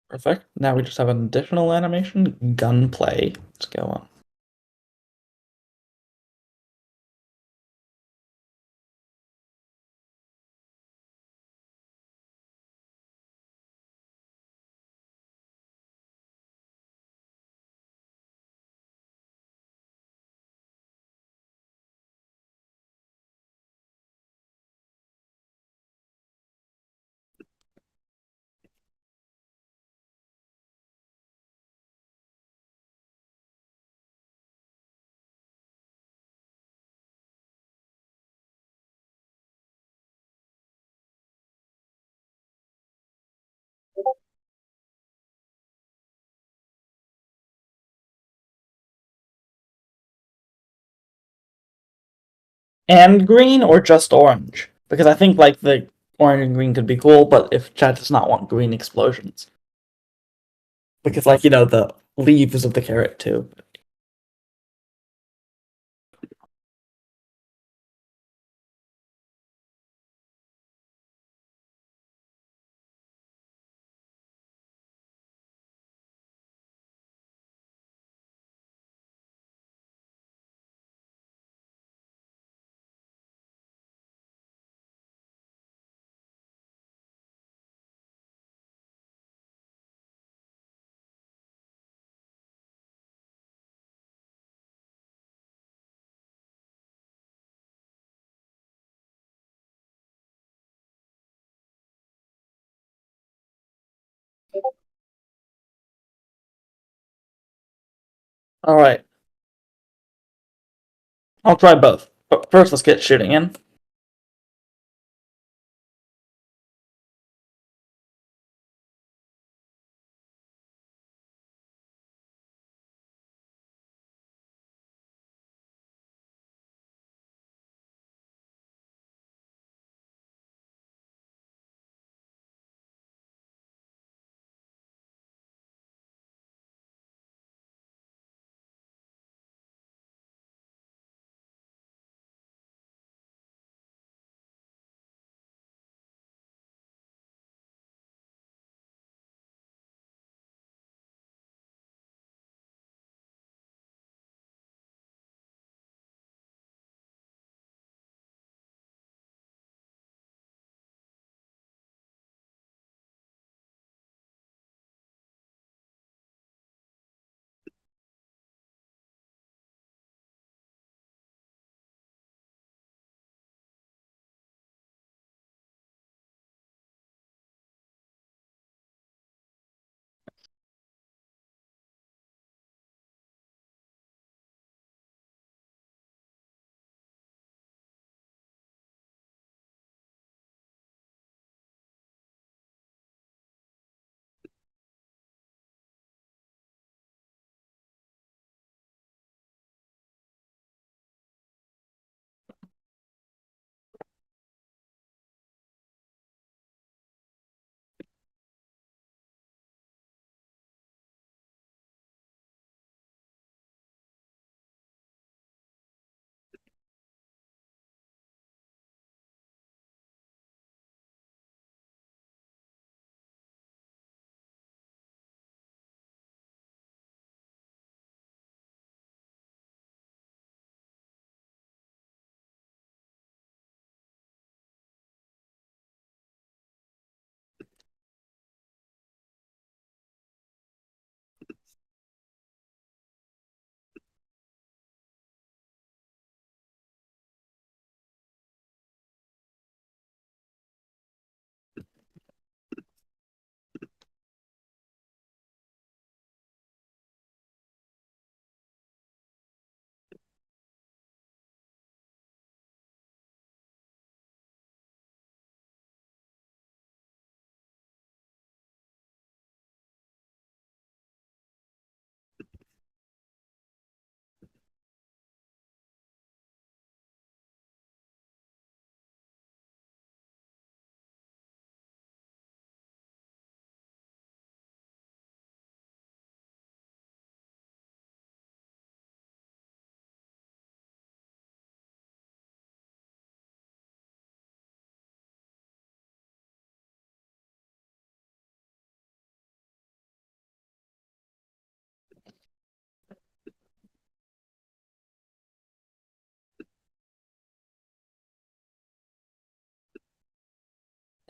Perfect. Now we just have an additional animation, gunplay. Let's go on. and green or just orange? Because I think like the orange and green could be cool, but if chat does not want green explosions. Because like, the leaves of the carrot too. Alright. I'll try both. But first let's get shooting in.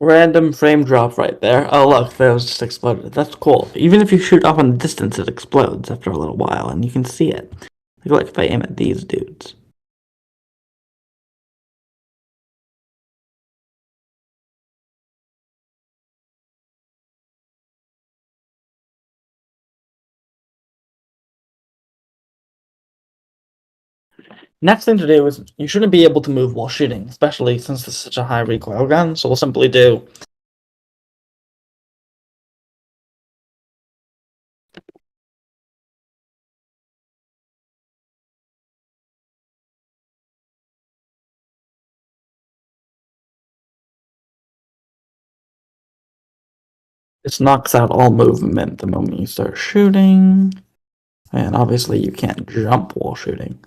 Random frame drop right there. Oh look, that was just exploded. That's cool. Even if you shoot off in the distance, it explodes after a little while, and you can see it. Like if I aim at these dudes. Next thing to do is you shouldn't be able to move while shooting, especially since this is such a high recoil gun. So we'll simply do This knocks out all movement the moment you start shooting. And obviously you can't jump while shooting.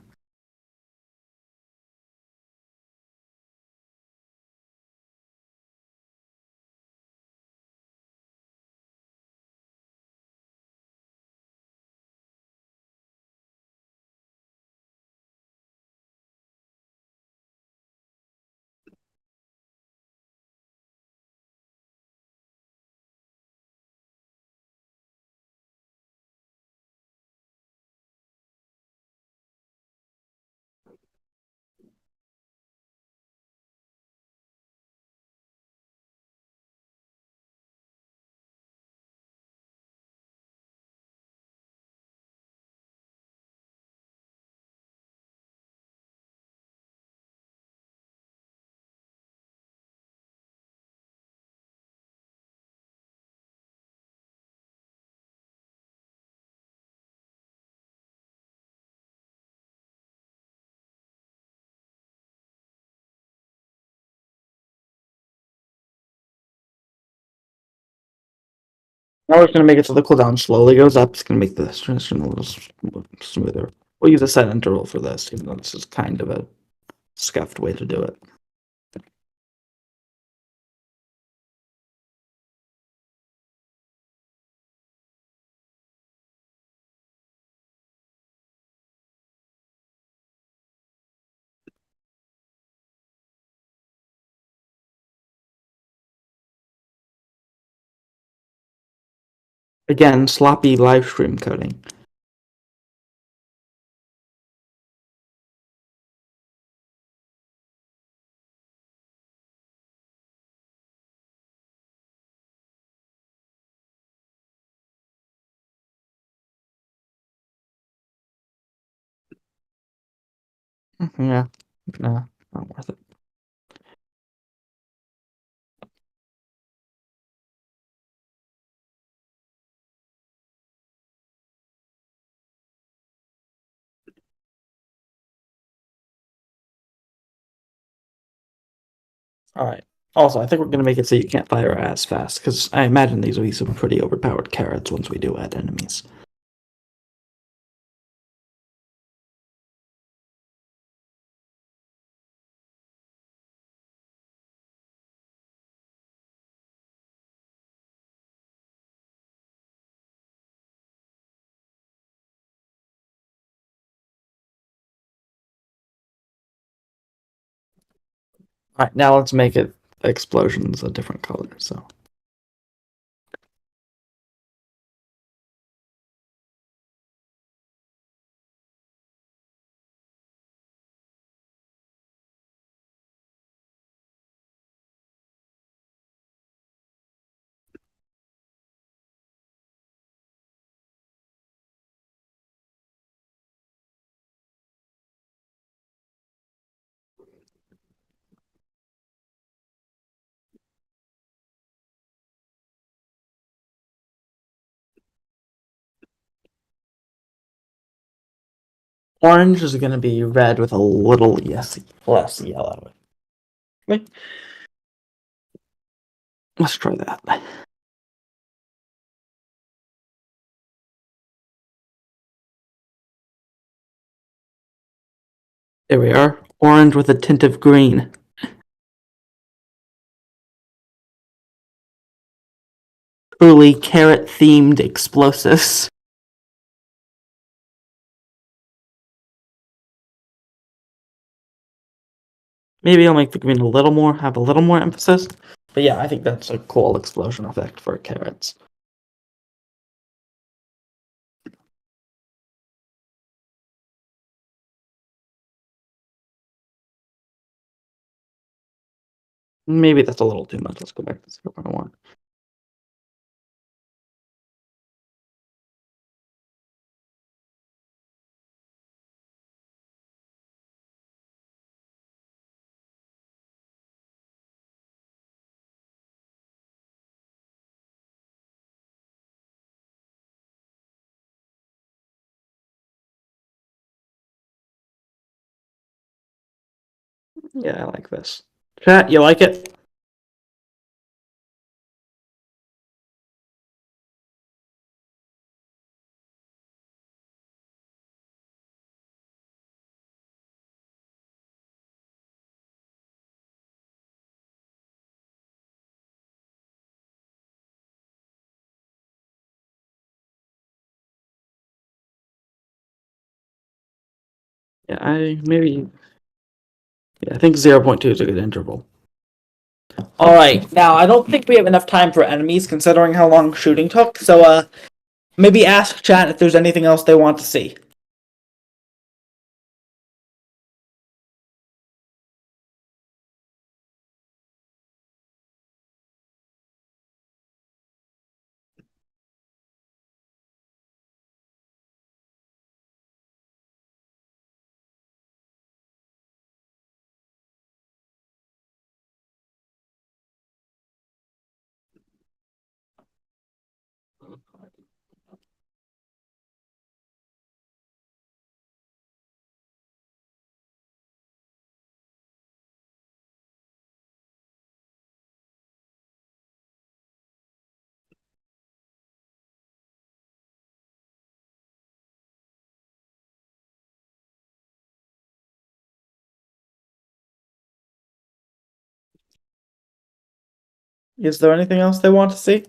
Now we're going to make it so the cooldown slowly goes up. It's going to make the transition a little smoother. We'll use a set interval for this, even though this is kind of a scuffed way to do it. Again, sloppy live stream coding. Yeah, no, not worth it. All right. Also, I think we're going to make it so you can't fire as fast, because I imagine these will be some pretty overpowered carrots once we do add enemies. All right, now let's make it explosions a different color. So orange is going to be red with a little less yellow. Okay. Let's try that. There we are. Orange with a tint of green. Truly carrot-themed explosives. Maybe I'll make the green have a little more emphasis. But yeah, I think that's a cool explosion effect for carrots. Maybe that's a little too much. Let's go back to 0.1. Yeah, I like this. Chat, you like it? Yeah, I think 0.2 is a good interval. Alright, now I don't think we have enough time for enemies considering how long shooting took, so maybe ask chat if there's anything else they want to see. Is there anything else they want to see?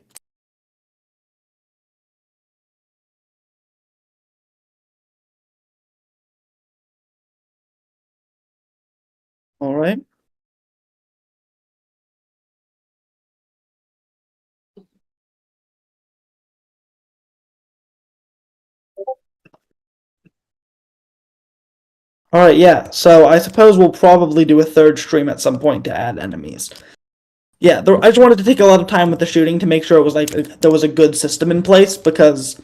Alright. Alright, yeah, so I suppose we'll probably do a third stream at some point to add enemies. Yeah, I just wanted to take a lot of time with the shooting to make sure it was like there was a good system in place because,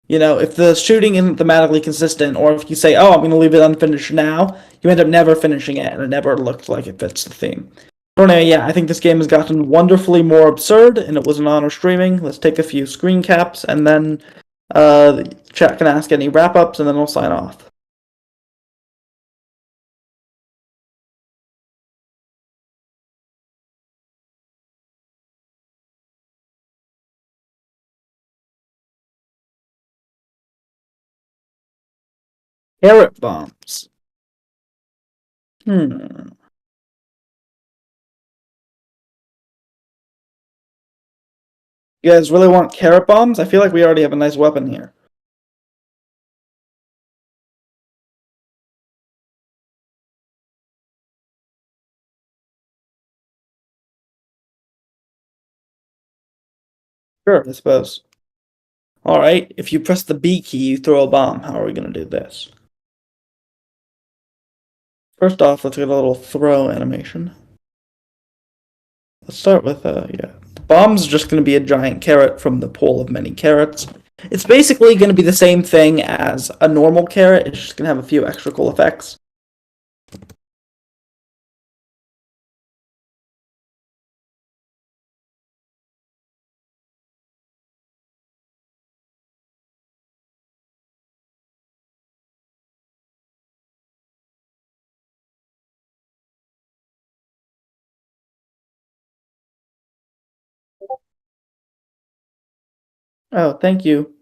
you know, if the shooting isn't thematically consistent, or if you say, oh, I'm going to leave it unfinished now, you end up never finishing it and it never looked like it fits the theme. But anyway, yeah, I think this game has gotten wonderfully more absurd and it was an honor streaming. Let's take a few screen caps and then chat can ask any wrap ups and then we'll sign off. Carrot bombs. Hmm. You guys really want carrot bombs? I feel like we already have a nice weapon here. Sure, I suppose. Alright, if you press the B key, you throw a bomb. How are we going to do this? First off, let's get a little throw animation. Let's start with, yeah. The bomb's just going to be a giant carrot from the pool of many carrots. It's basically going to be the same thing as a normal carrot, it's just going to have a few extra cool effects. Oh, thank you.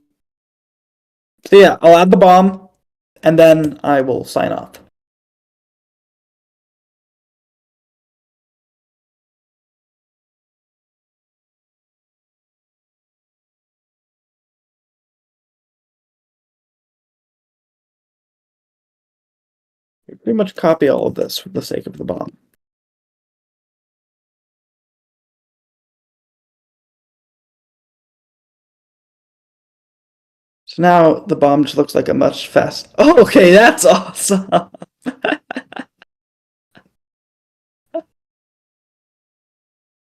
So yeah, I'll add the bomb, and then I will sign off. Pretty much copy all of this for the sake of the bomb. So now the bomb just looks like a much fast. Oh, okay, that's awesome.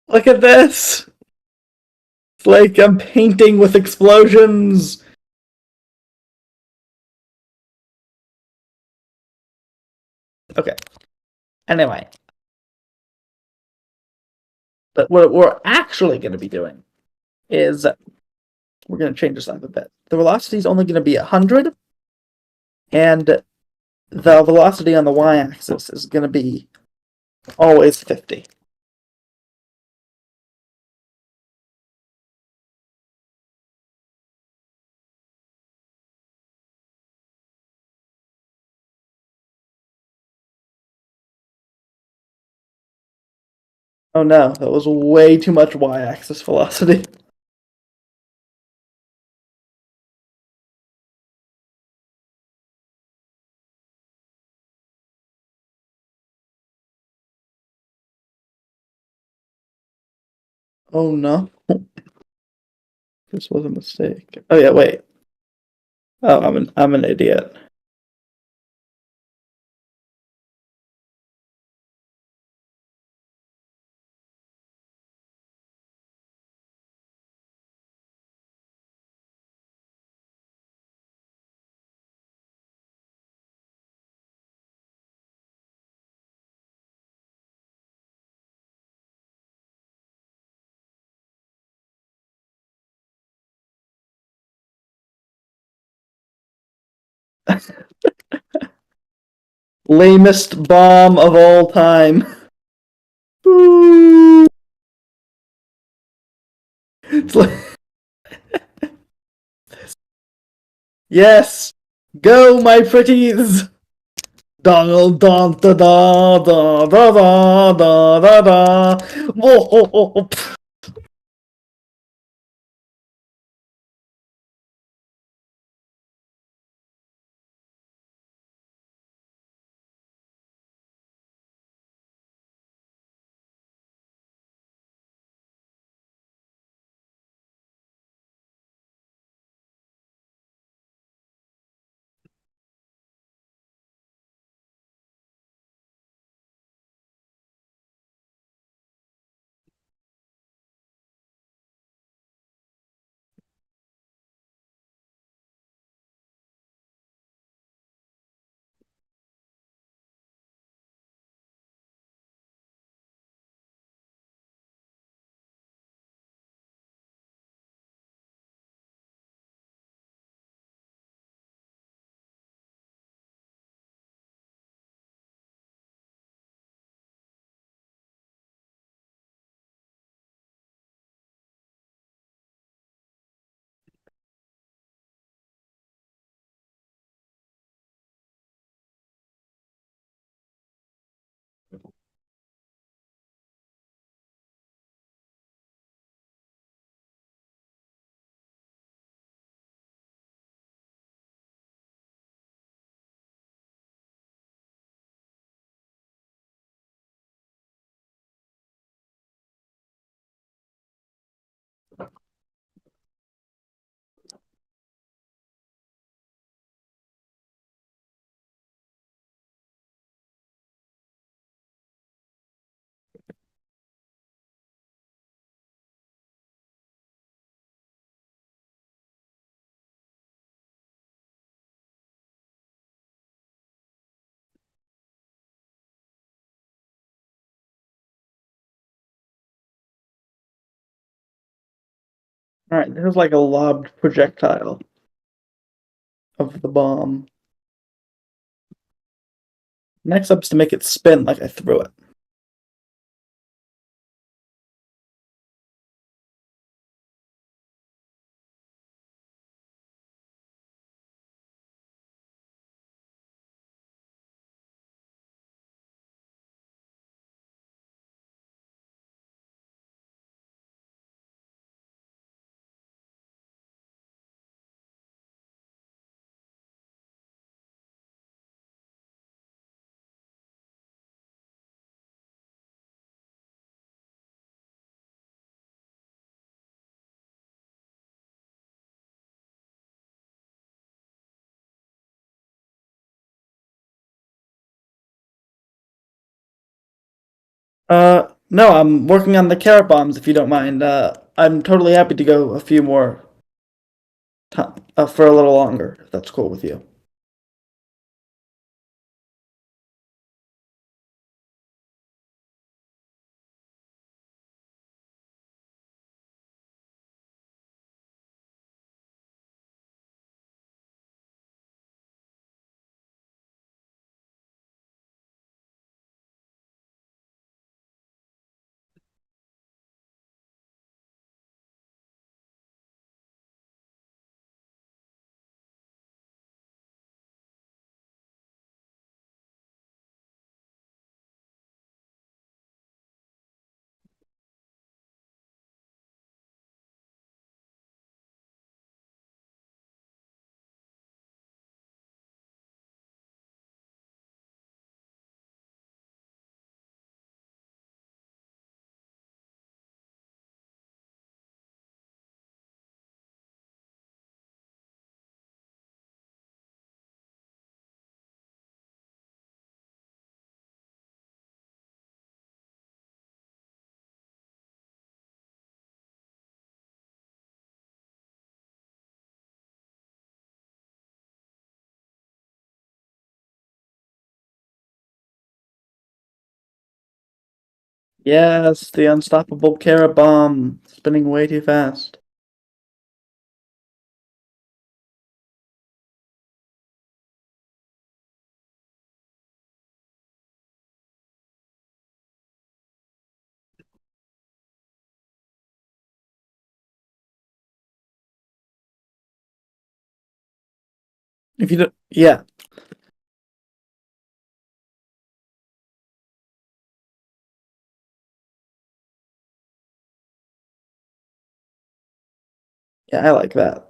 Look at this. It's like I'm painting with explosions. Okay. Anyway, but what we're actually going to be doing is we're going to change this up a bit. The velocity is only going to be 100, and the velocity on the y-axis is going to be always 50. Oh no, that was way too much y-axis velocity. Oh no. This was a mistake. Oh yeah, wait. Oh, I'm an idiot. Lamest bomb of all time. Boo! It's like, yes! Go, my pretties! Da da da da da da da da da da. Whoa. Alright, this is like a lobbed projectile of the bomb. Next up is to make it spin like I threw it. No, I'm working on the carrot bombs if you don't mind. I'm totally happy to go a few more time, for a little longer, if that's cool with you. Yes, the unstoppable carrot bomb, spinning way too fast. If you do, yeah, yeah, I like that.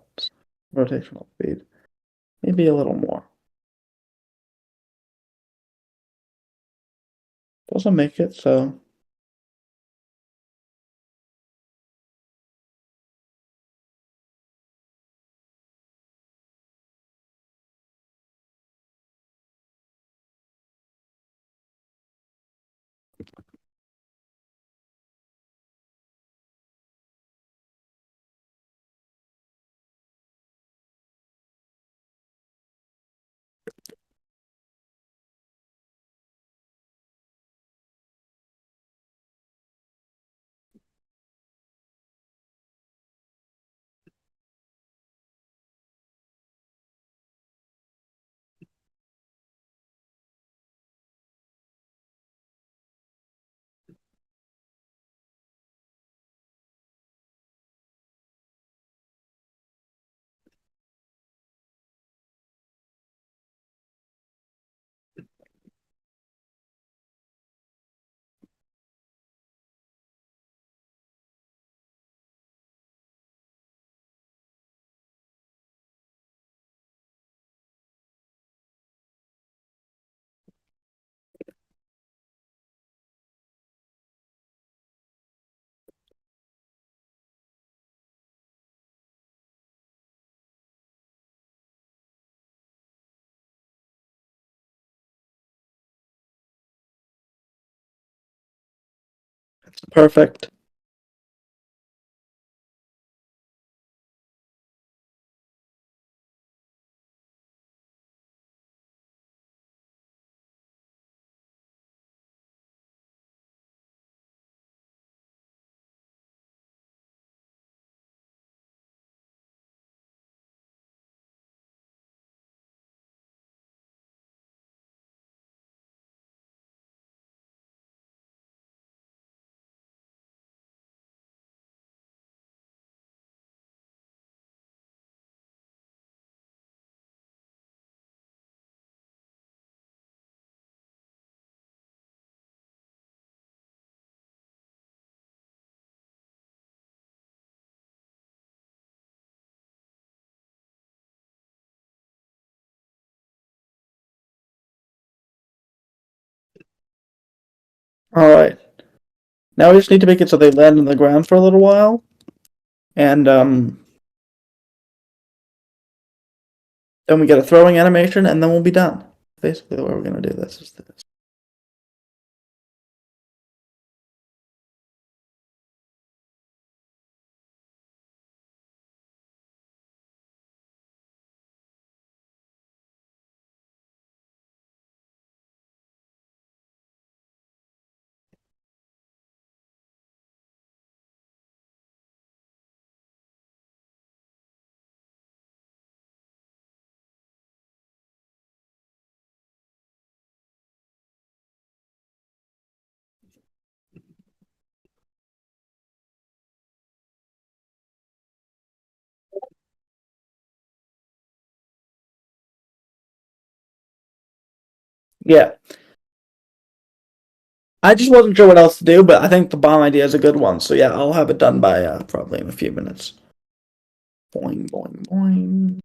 Rotational speed. Maybe a little more. Doesn't make it so. Perfect. All right. Now we just need to make it so they land on the ground for a little while, and then we get a throwing animation, and then we'll be done. Basically, the way we're gonna do this is this. Yeah. I just wasn't sure what else to do, but I think the bomb idea is a good one. So yeah, I'll have it done by probably in a few minutes. Boing, boing, boing.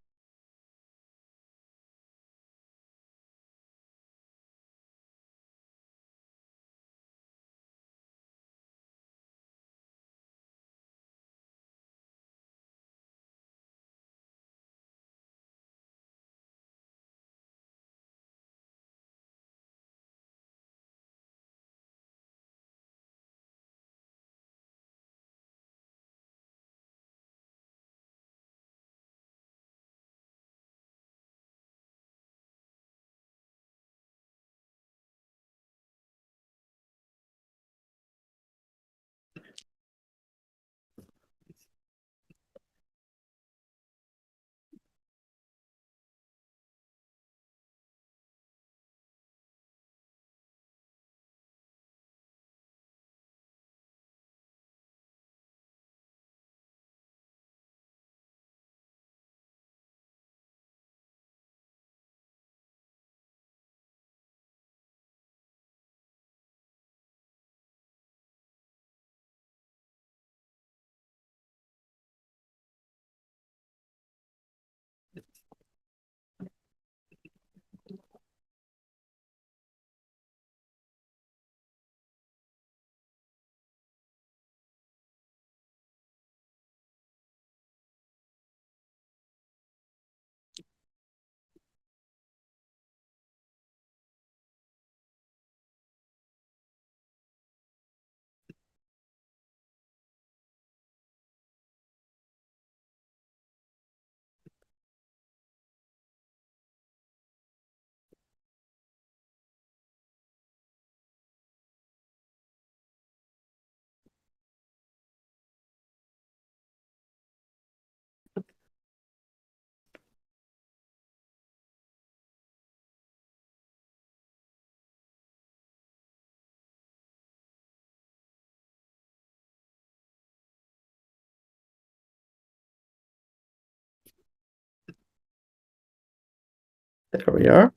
There we are.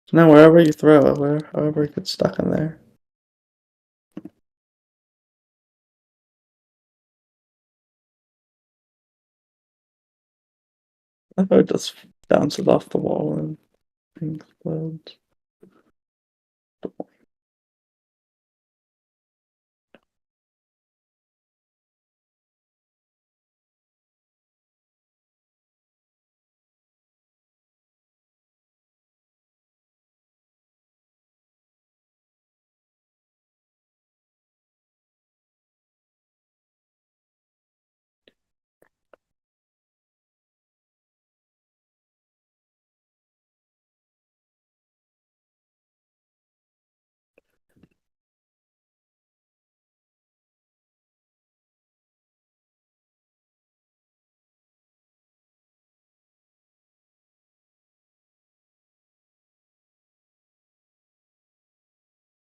So now wherever you throw it, however it gets stuck in there. I thought it just bounces off the wall and explodes.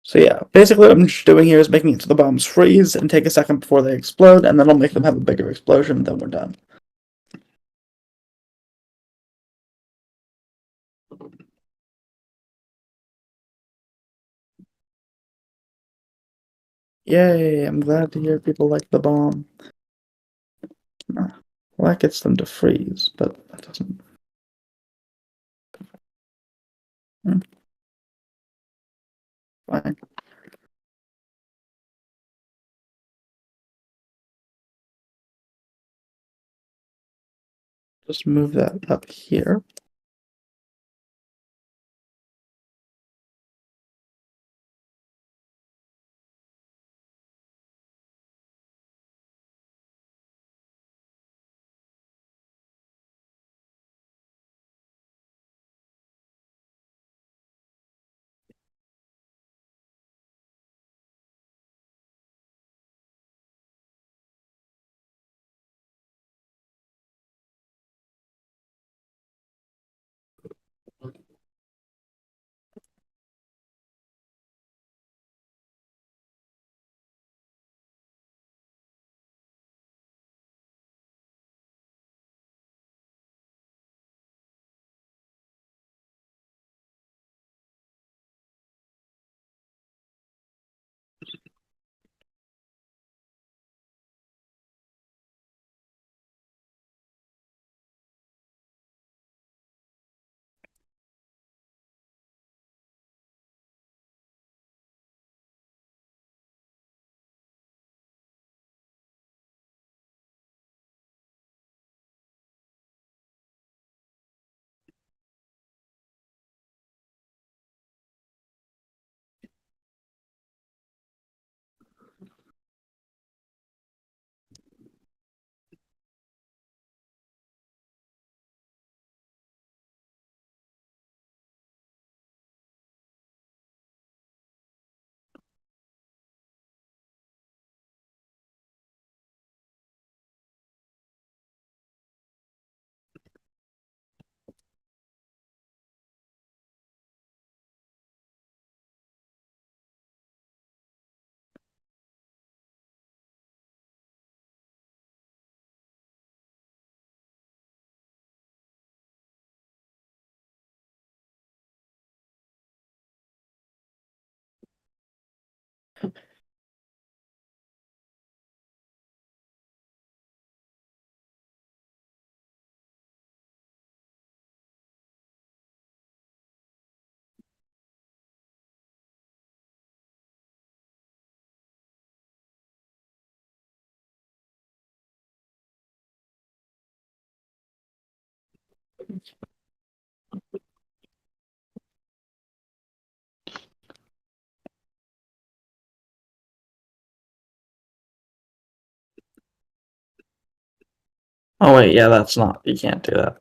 So yeah, basically what I'm just doing here is making it so the bombs freeze and take a second before they explode, and then I'll make them have a bigger explosion, and then we're done. Yay, I'm glad to hear people like the bomb. Well, that gets them to freeze, but that doesn't... Fine. Just move that up here. Oh wait, yeah, that's not... You can't do that.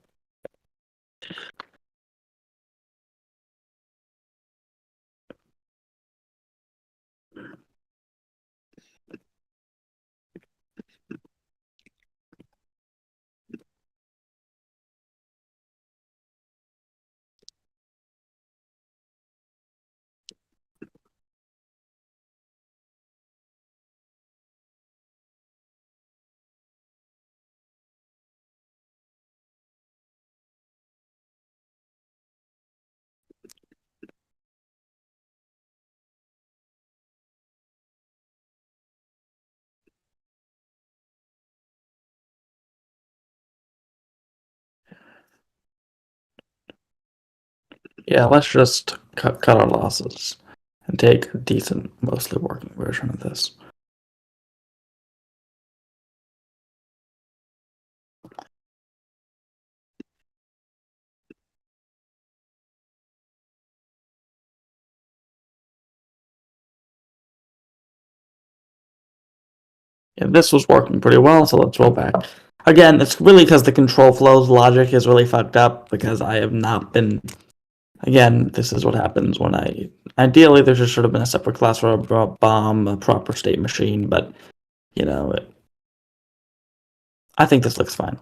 Yeah, let's just cut our losses and take a decent, mostly working version of this. Yeah, this was working pretty well, so let's roll back. Again, it's really because the control flows logic is really fucked up because I have not been. Again, this is what happens when I. Ideally, there should have been a separate class for a bomb, a proper state machine, but, I think this looks fine.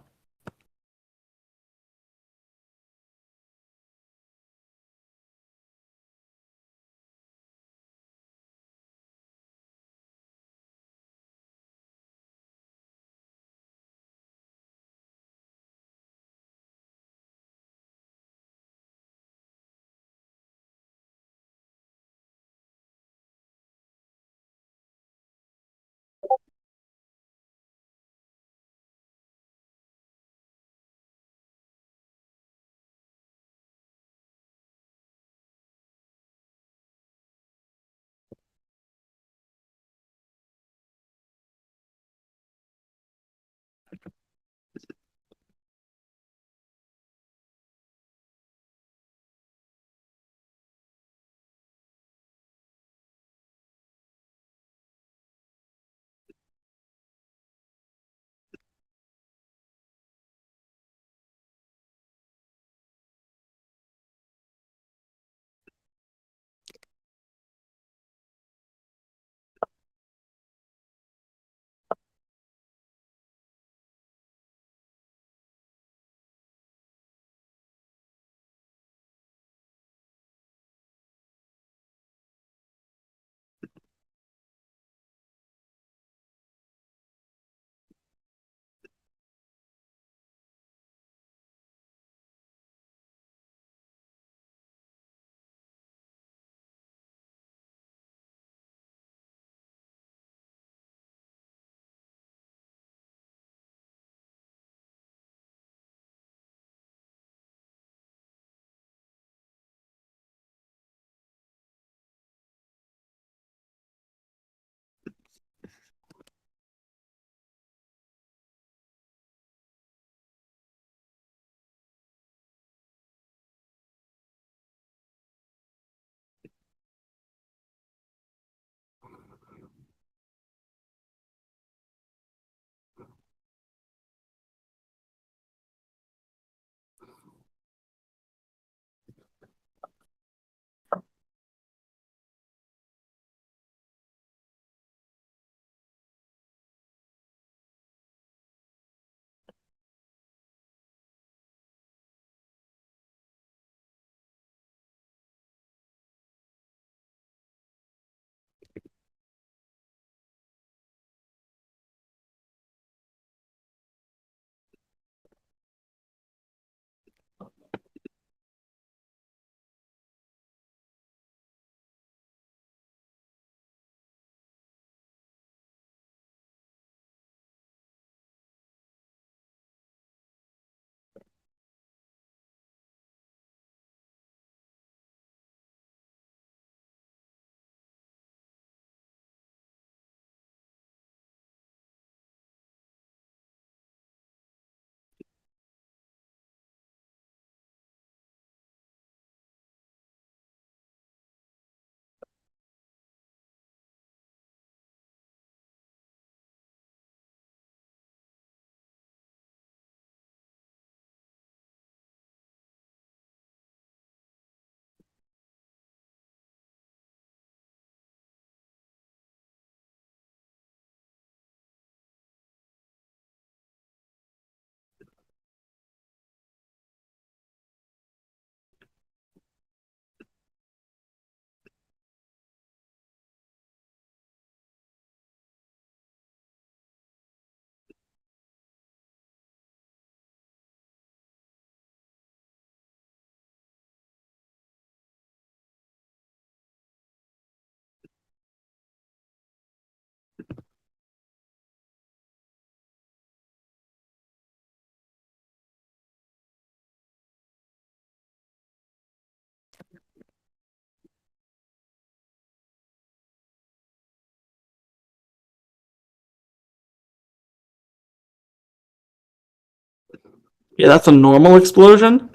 Yeah, that's a normal explosion.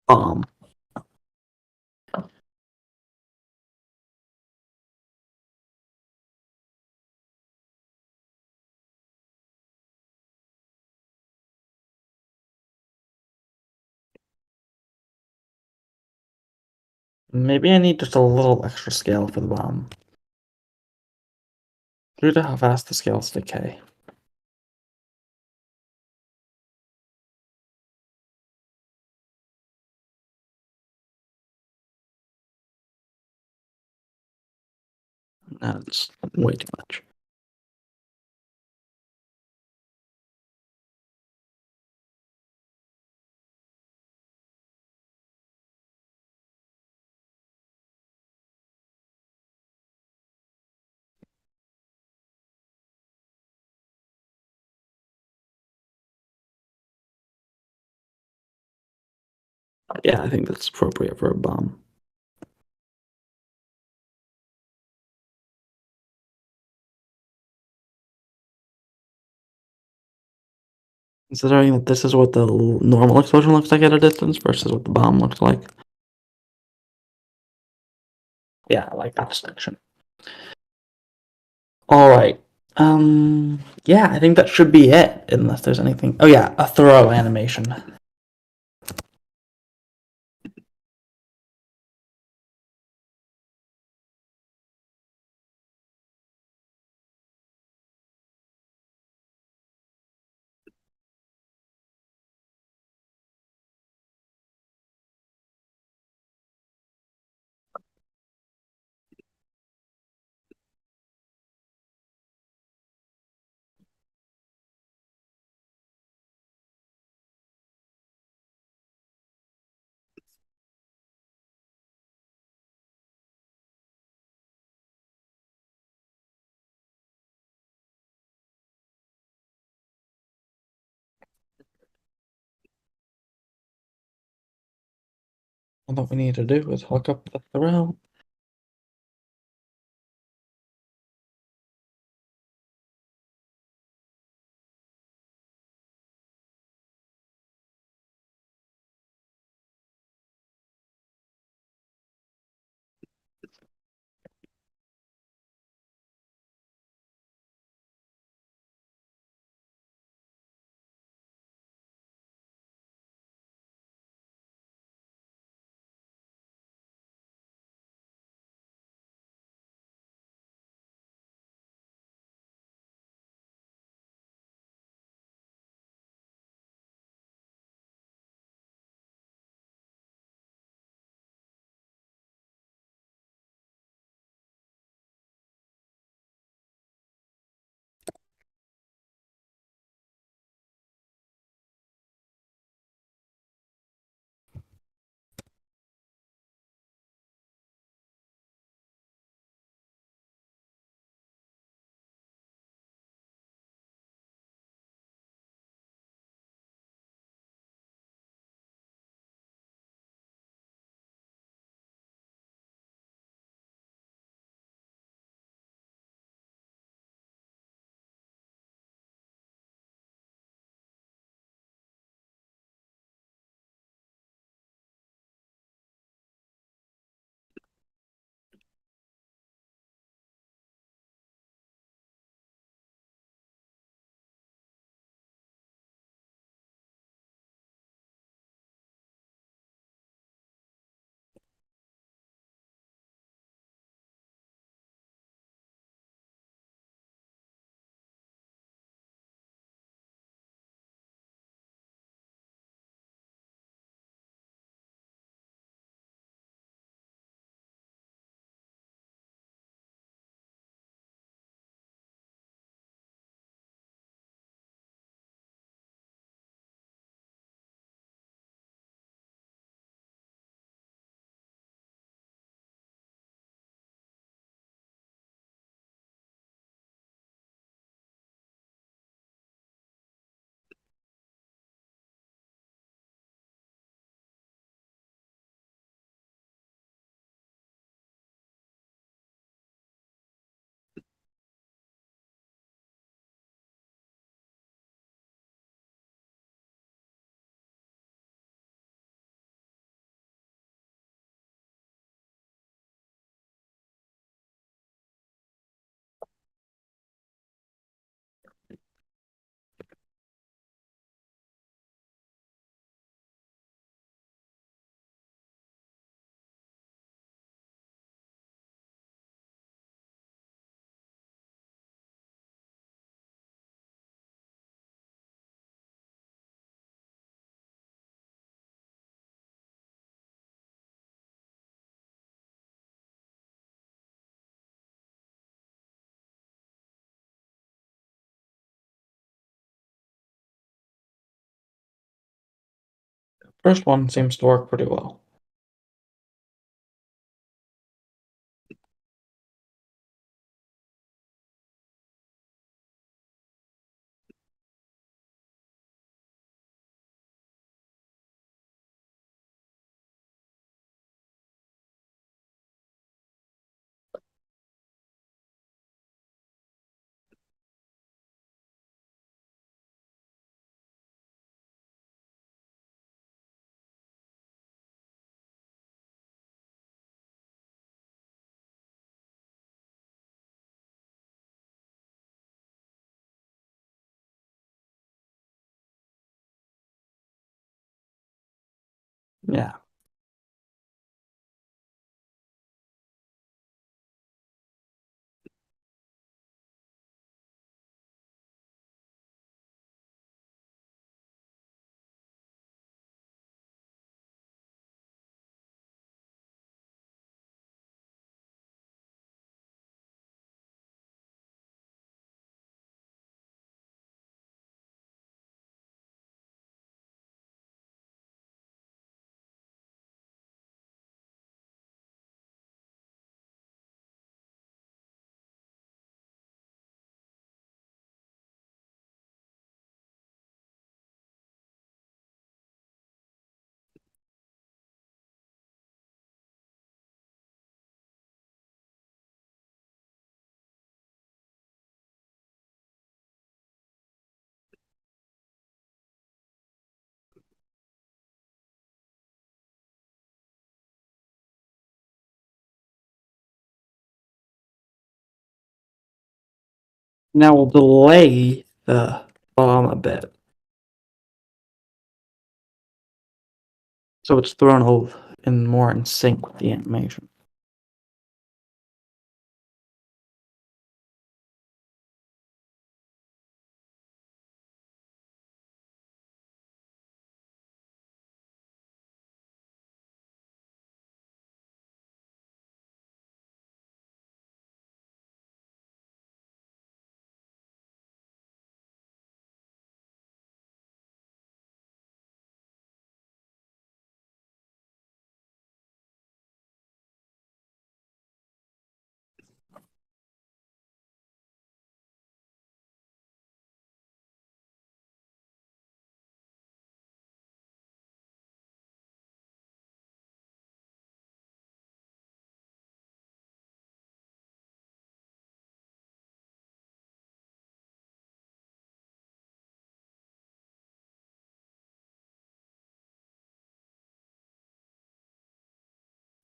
Bomb. Maybe I need just a little extra scale for the bomb. Due to how fast the scales decay. That's way too much. Yeah, I think that's appropriate for a bomb. Considering that this is what the normal explosion looks like at a distance versus what the bomb looks like. Yeah, I like that distinction. Alright. Yeah, I think that should be it, unless there's anything. Oh yeah, a throw animation. All that we need to do is hook up the throw. First one seems to work pretty well. Yeah. Now we'll delay the bomb a bit, so it's thrown over in more in sync with the animation.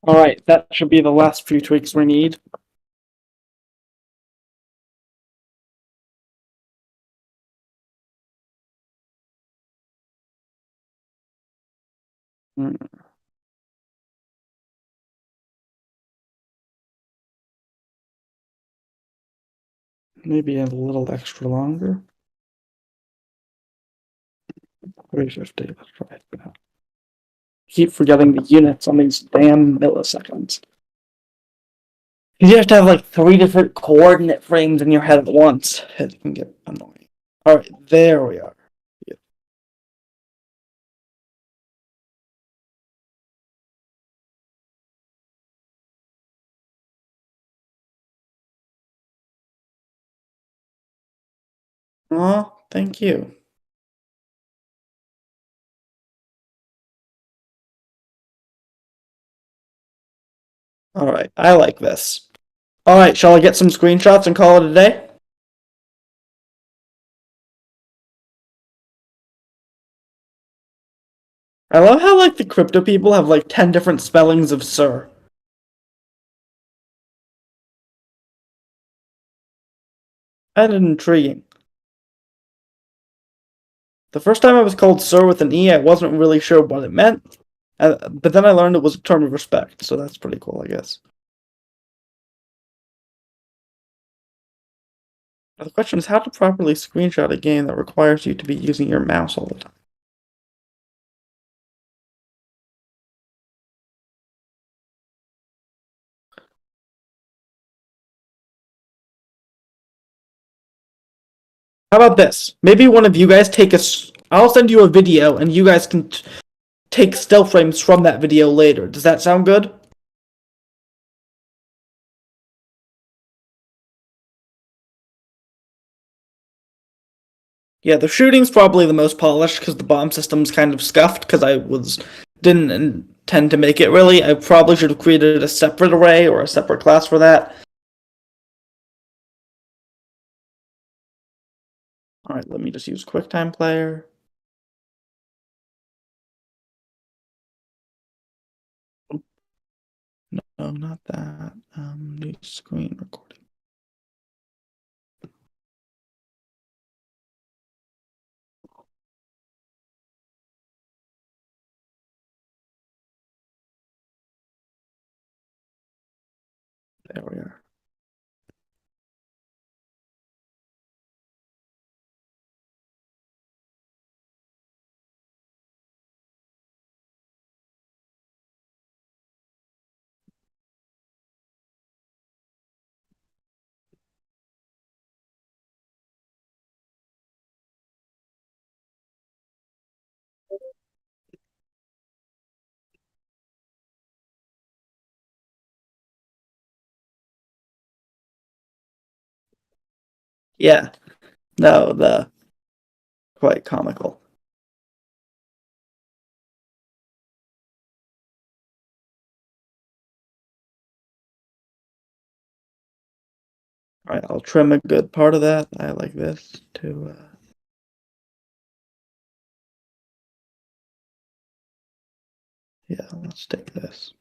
Alright, that should be the last few tweaks we need. Maybe a little extra longer. 350, let's try it now. Keep forgetting the units on these damn milliseconds. You have to have like 3 different coordinate frames in your head at once. It can get annoying. Alright, there we are. Yeah. Aw, thank you. Alright, I like this. Alright, shall I get some screenshots and call it a day? I love how like the crypto people have like 10 different spellings of sir. That is intriguing. The first time I was called sir with an E, I wasn't really sure what it meant. But then I learned it was a term of respect, so that's pretty cool, I guess. The question is how to properly screenshot a game that requires you to be using your mouse all the time. How about this? Maybe one of you guys I'll send you a video and you guys can take still frames from that video later. Does that sound good? Yeah, the shooting's probably the most polished because the bomb system's kind of scuffed because didn't intend to make it really. I probably should have created a separate array or a separate class for that. Alright, let me just use QuickTime Player. No, not that. New screen recording. There we are. Yeah, no, quite comical. Alright, I'll trim a good part of that. I like this to yeah, let's take this.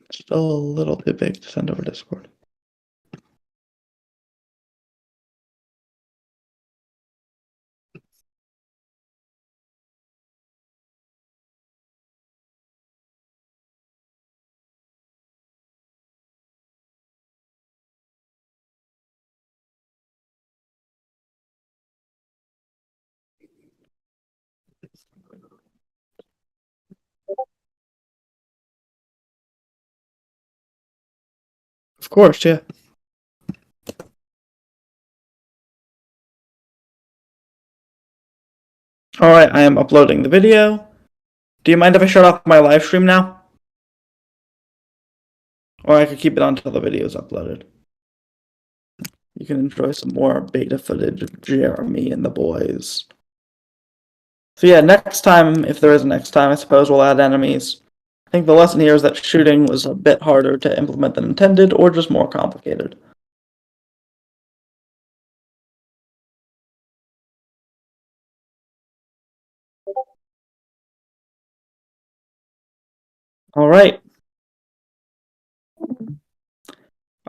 Still a little bit big to send over Discord. Of course, yeah. Alright, I am uploading the video. Do you mind if I shut off my live stream now? Or I could keep it on until the video is uploaded. You can enjoy some more beta footage of Jeremy and the boys. So yeah, next time, if there is a next time, I suppose we'll add enemies. I think the lesson here is that shooting was a bit harder to implement than intended, or just more complicated. Alright.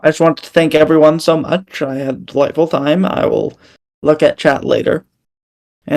I just want to thank everyone so much. I had a delightful time. I will look at chat later.